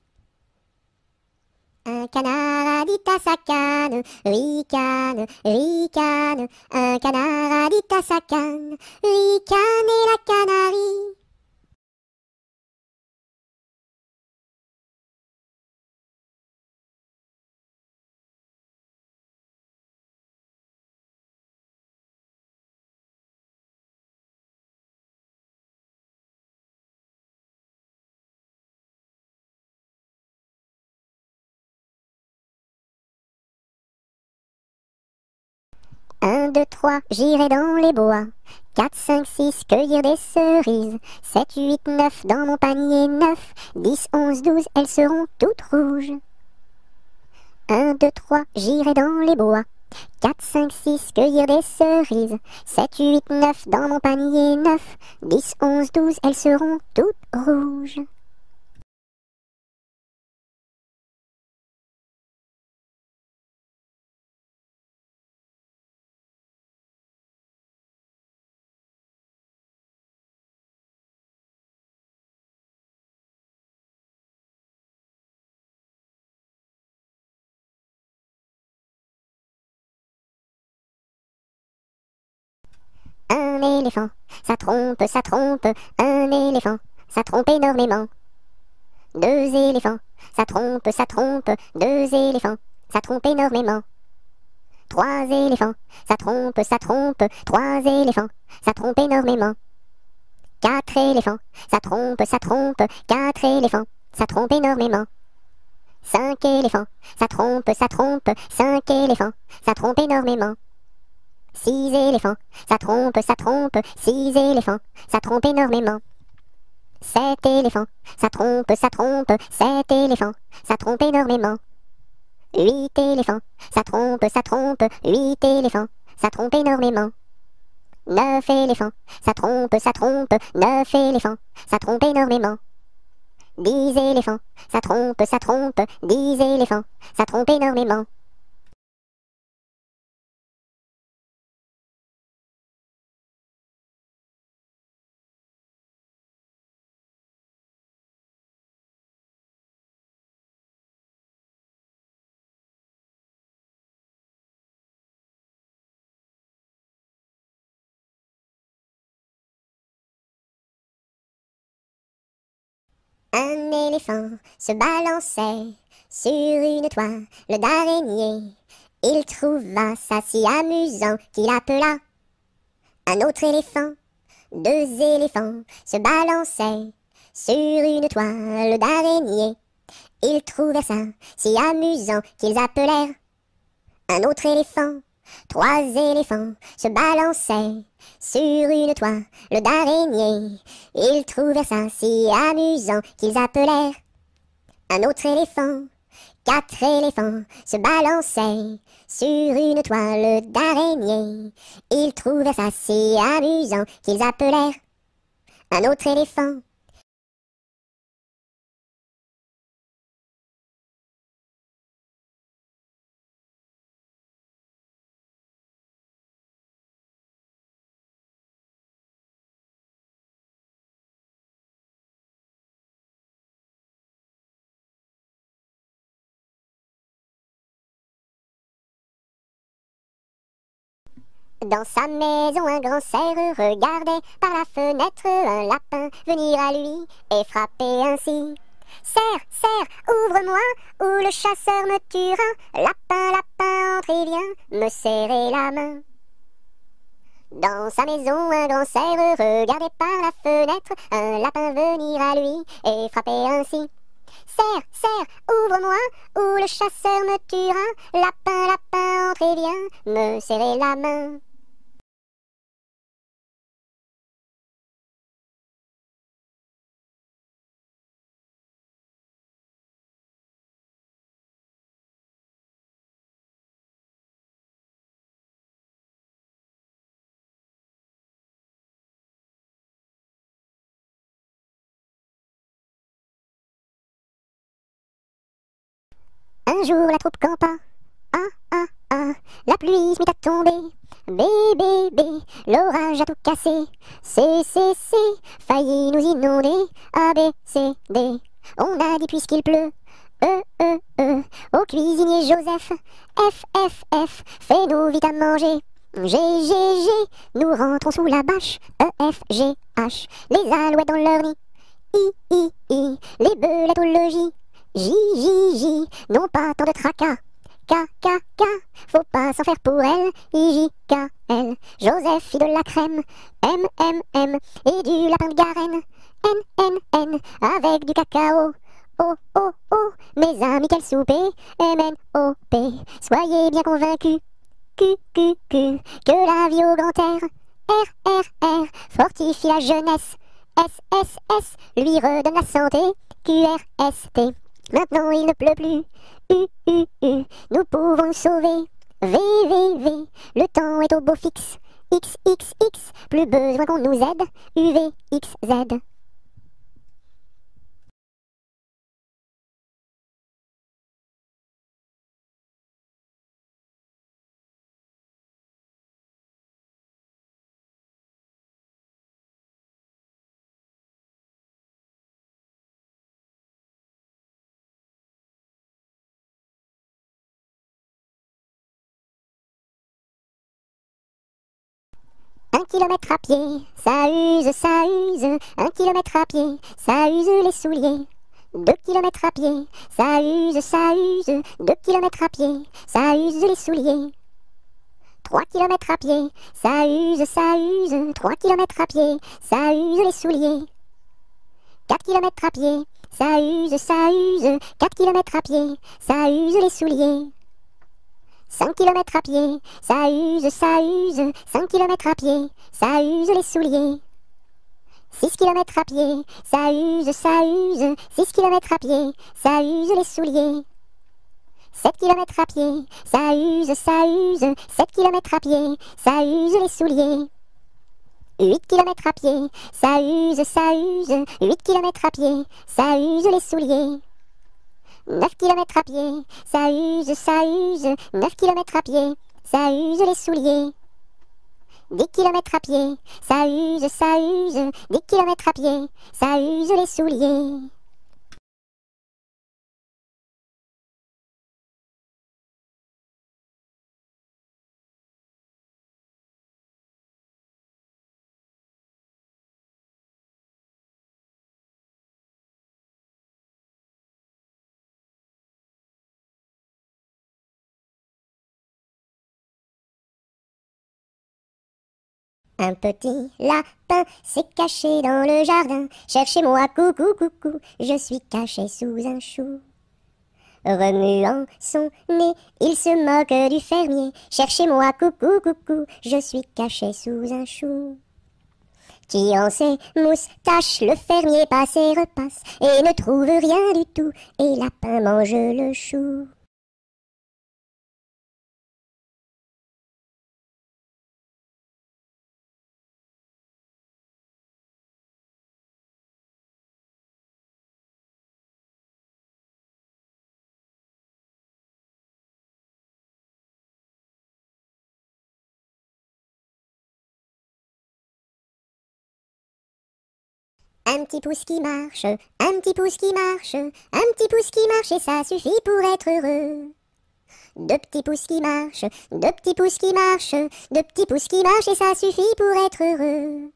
Un canard a dit à sa canne, ricane. Un canard a dit à sa canne, ricane et la canarie. Un, deux, trois, j'irai dans les bois. 4, 5, 6, cueillir des cerises. 7, 8, 9, dans mon panier 9. 10, 11, 12, elles seront toutes rouges. 1, 2, 3, j'irai dans les bois. 4, 5, 6, cueillir des cerises. 7, 8, 9, dans mon panier 9. 10, 11, 12, elles seront toutes rouges. Un éléphant, ça trompe, un éléphant, ça trompe énormément. 2 éléphants, ça trompe, 2 éléphants, ça trompe énormément. 3 éléphants, ça trompe, 3 éléphants, ça trompe énormément. 4 éléphants, ça trompe, 4 éléphants, ça trompe énormément. 5 éléphants, ça trompe, 5 éléphants, ça trompe énormément. 6 éléphants, ça trompe, 6 éléphants, ça trompe énormément. 7 éléphants, ça trompe, 7 éléphants, ça trompe énormément. 8 éléphants, ça trompe, 8 éléphants, ça trompe énormément. 9 éléphants, ça trompe, 9 éléphants, ça trompe énormément. 10 éléphants, ça trompe, 10 éléphants, ça trompe énormément. Un éléphant se balançait sur une toile d'araignée. Il trouva ça si amusant qu'il appela un autre éléphant. 2 éléphants se balançaient sur une toile d'araignée. Ils trouvèrent ça si amusant qu'ils appelèrent un autre éléphant. 3 éléphants se balançaient sur une toile d'araignée. Ils trouvèrent ça si amusant qu'ils appelèrent un autre éléphant. 4 éléphants se balançaient sur une toile d'araignée. Ils trouvèrent ça si amusant qu'ils appelèrent un autre éléphant. Dans sa maison, un grand cerf regardait par la fenêtre un lapin venir à lui et frapper ainsi. Cerf, cerf, ouvre-moi, ou le chasseur me tuera. Lapin, lapin, entre et viens me serrer la main. Dans sa maison, un grand cerf regardait par la fenêtre un lapin venir à lui et frapper ainsi. Cerf, cerf, ouvre-moi, ou le chasseur me tuera. Lapin, lapin, entre et viens me serrer la main. Un jour la troupe campa, la pluie se mit à tomber. Bé, bé, bé, l'orage a tout cassé. C, failli nous inonder. A, B, C, D, on a dit puisqu'il pleut. Au cuisinier Joseph. F, fais-nous vite à manger. G, nous rentrons sous la bâche. E, F, G, H, les alouettes dans leur nid. I, les belettes au logis. J, non pas tant de tracas. K, faut pas s'en faire pour elle. I, J, K, L, Joseph fit de la crème. M, et du lapin de Garenne. N, avec du cacao. O, mes amis, quel souper. M-N-O-P, soyez bien convaincus. Q, que la vie au grand air. R, fortifie la jeunesse. S, lui redonne la santé. Q-R-S-T, maintenant il ne pleut plus. U, nous pouvons nous sauver. V, le temps est au beau fixe. X, plus besoin qu'on nous aide. U, V, X, Z. Un kilomètre à pied, ça use. 1 kilomètre à pied, ça use les souliers. 2 kilomètres à pied, ça use. 2 kilomètres à pied, ça use les souliers. 3 kilomètres à pied, ça use, 3 kilomètres à pied, ça use les souliers. 4 kilomètres à pied, ça use, 4 kilomètres à pied, ça use les souliers. 5 kilomètres à pied, ça use, 5 kilomètres à pied, ça use les souliers. 6 kilomètres à pied, ça use, 6 kilomètres à pied, ça use les souliers. 7 kilomètres à pied, ça use, 7 kilomètres à pied, ça use les souliers. 8 kilomètres à pied, ça use, 8 kilomètres à pied, ça use les souliers. 9 kilomètres à pied, ça use, 9 kilomètres à pied, ça use les souliers. 10 kilomètres à pied, ça use, 10 kilomètres à pied, ça use les souliers. Un petit lapin s'est caché dans le jardin. Cherchez-moi, coucou, coucou, je suis caché sous un chou. Remuant son nez, il se moque du fermier. Cherchez-moi, coucou, coucou, je suis caché sous un chou. Qui en ses moustaches, le fermier passe et repasse, et ne trouve rien du tout, et lapin mange le chou. Un petit pouce qui marche, un petit pouce qui marche, un petit pouce qui marche et ça suffit pour être heureux. 2 petits pouces qui marchent, 2 petits pouces qui marchent, 2 petits pouces qui marchent et ça suffit pour être heureux.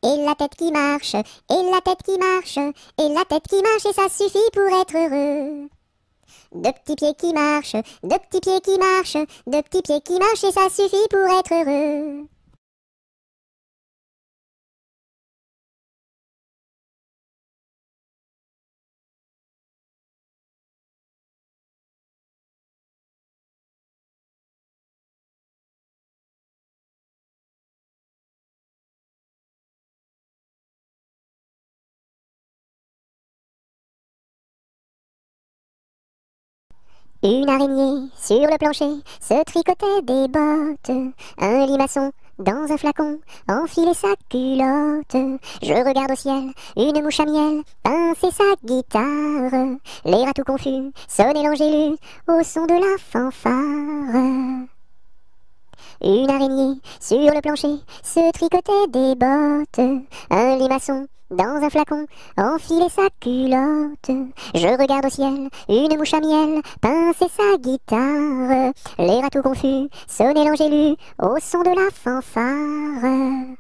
Et la tête qui marche, et la tête qui marche, et la tête qui marche et ça suffit pour être heureux. 2 petits pieds qui marchent, 2 petits pieds qui marchent, 2 petits pieds qui marchent et ça suffit pour être heureux. Une araignée sur le plancher se tricotait des bottes. Un limaçon dans un flacon enfilait sa culotte. Je regarde au ciel, une mouche à miel pincer sa guitare. Les rats tout confus sonnaient l'angélus au son de la fanfare. Une araignée sur le plancher se tricotait des bottes. Un limaçon dans un flacon enfilait sa culotte. Je regarde au ciel, une mouche à miel pincer sa guitare. Les rats tout confus sonnaient l'angélus au son de la fanfare.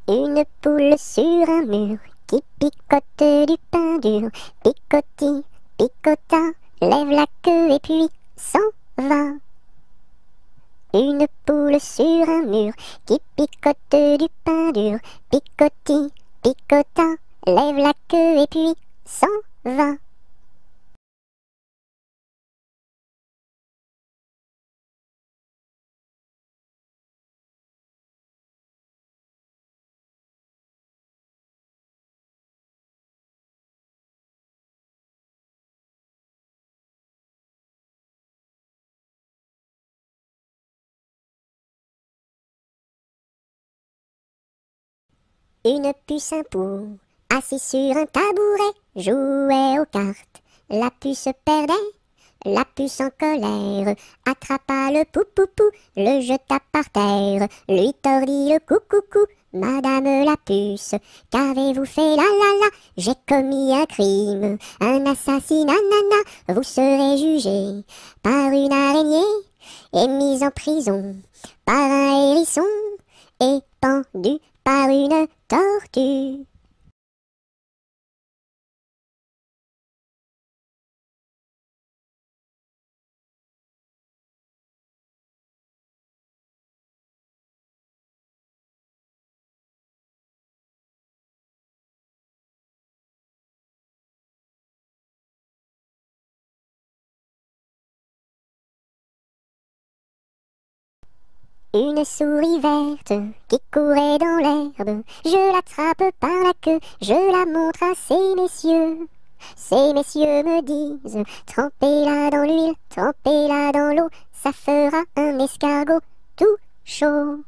Une poule sur un mur qui picote du pain dur. Picoti, picota, lève la queue et puis s'en va. Une poule sur un mur qui picote du pain dur. Picoti, picota, lève la queue et puis s'en va. Une puce un pou, assis sur un tabouret, jouait aux cartes. La puce perdait, la puce en colère attrapa le pou, le jeta par terre, lui tordit le cou, Madame la puce, qu'avez-vous fait là là là? J'ai commis un crime, un assassinat, nana. Vous serez jugé par une araignée et mis en prison par un hérisson et pendu par une tortue. Une souris verte qui courait dans l'herbe, je l'attrape par la queue, je la montre à ces messieurs. Ces messieurs me disent, trempez-la dans l'huile, trempez-la dans l'eau, ça fera un escargot tout chaud.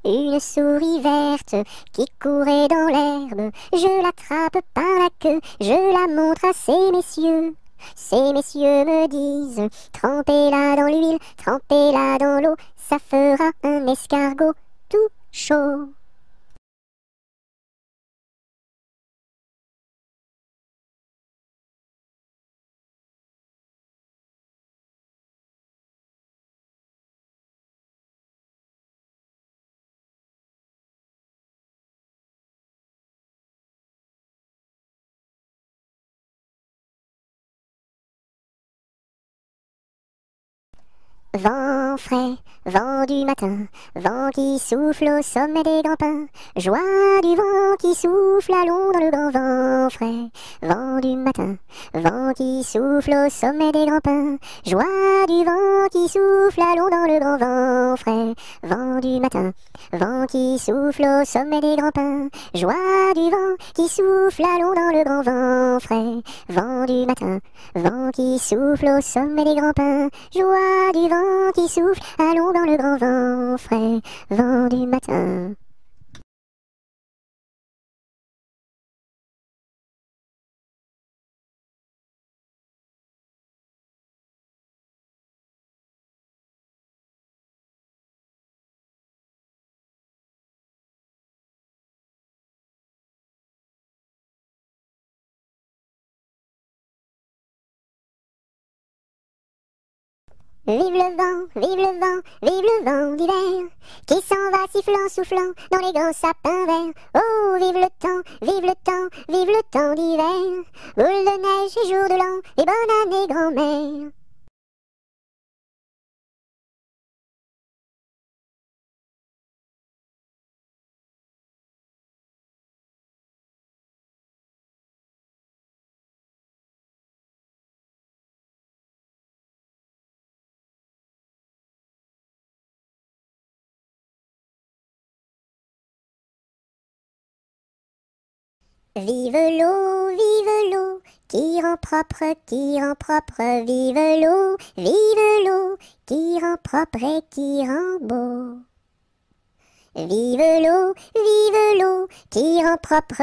Une souris verte qui courait dans l'herbe, je l'attrape par la queue, je la montre à ces messieurs. Ces messieurs me disent, trempez-la dans l'huile, trempez-la dans l'eau, ça fera un escargot tout chaud. Vent frais, vent du matin, vent qui souffle au sommet des grands pins, joie du vent qui souffle, allons dans le grand vent frais. Vent du matin, vent qui souffle au sommet des grands pins, joie du vent qui souffle, allons dans le grand vent frais. Vent du matin, vent qui souffle au sommet des grands pins, joie du vent qui souffle, allons dans le grand vent frais. Vent du matin, vent qui souffle au sommet des grands pins, joie du vent qui souffle, allons dans le grand vent frais, vent du matin. Vive le vent, vive le vent, vive le vent d'hiver, qui s'en va sifflant, soufflant dans les grands sapins verts. Oh, vive le temps, vive le temps, vive le temps d'hiver, boule de neige et jour de l'an, et bonne année grand-mère. Vive l'eau, qui rend propre, vive l'eau, qui rend propre et qui rend beau. Vive l'eau, qui rend propre,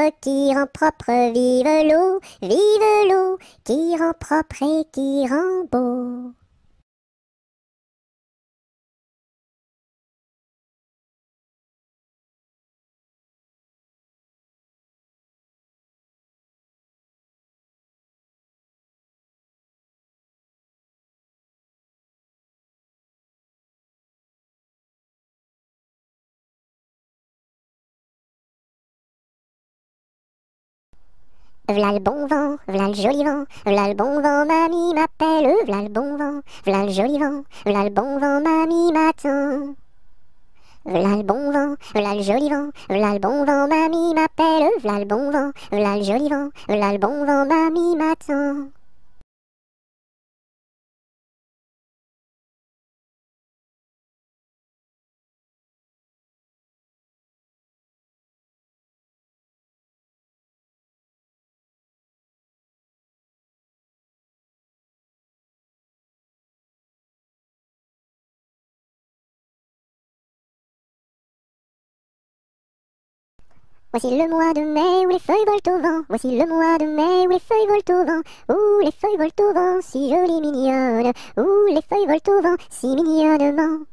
vive l'eau, qui rend propre et qui rend beau. V'là le bon vent, v'là le joli vent, v'là le bon vent, mamie m'appelle, v'là le bon vent, v'là le joli vent, v'là le bon vent, mamie m'attend. V'là le bon vent, v'là le joli vent, v'là le bon vent, mamie m'appelle, v'là le bon vent, v'là le joli vent, v'là le bon vent, mamie m'attend. Voici le mois de mai où les feuilles volent au vent. Voici le mois de mai où les feuilles volent au vent. Où les feuilles volent au vent, si jolies mignonnes. Où les feuilles volent au vent, si mignonnement.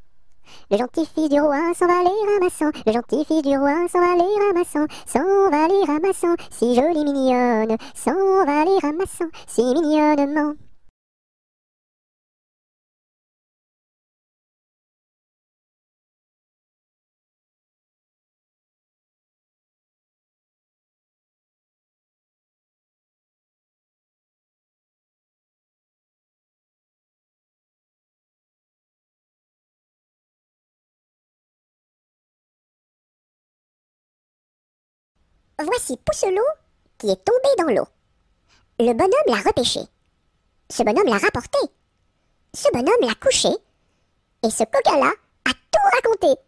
Le gentil fils du roi s'en va les ramassant. Le gentil fils du roi s'en va les ramassant. S'en va les ramassant, si jolie mignonne. S'en va les ramassant, si mignonnement. Voici Pousselot qui est tombé dans l'eau. Le bonhomme l'a repêché. Ce bonhomme l'a rapporté. Ce bonhomme l'a couché. Et ce coquin-là a tout raconté.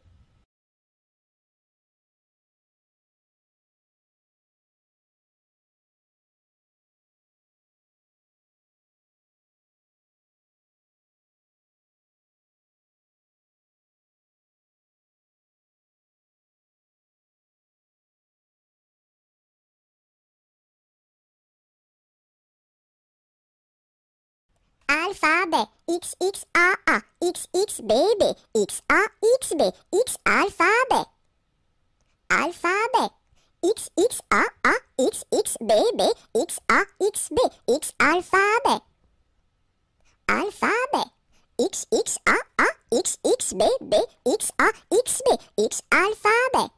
Alphabet, X, X, A, A, X, X, B, B, X, A, X, B, X, alphabet. Alphabet, X, X, A, A, X, X, B, B, X, A, X, B, X, alphabet. Alphabet, X, X, A, A, X, X, B, B, X, A, X, B, X, alphabet.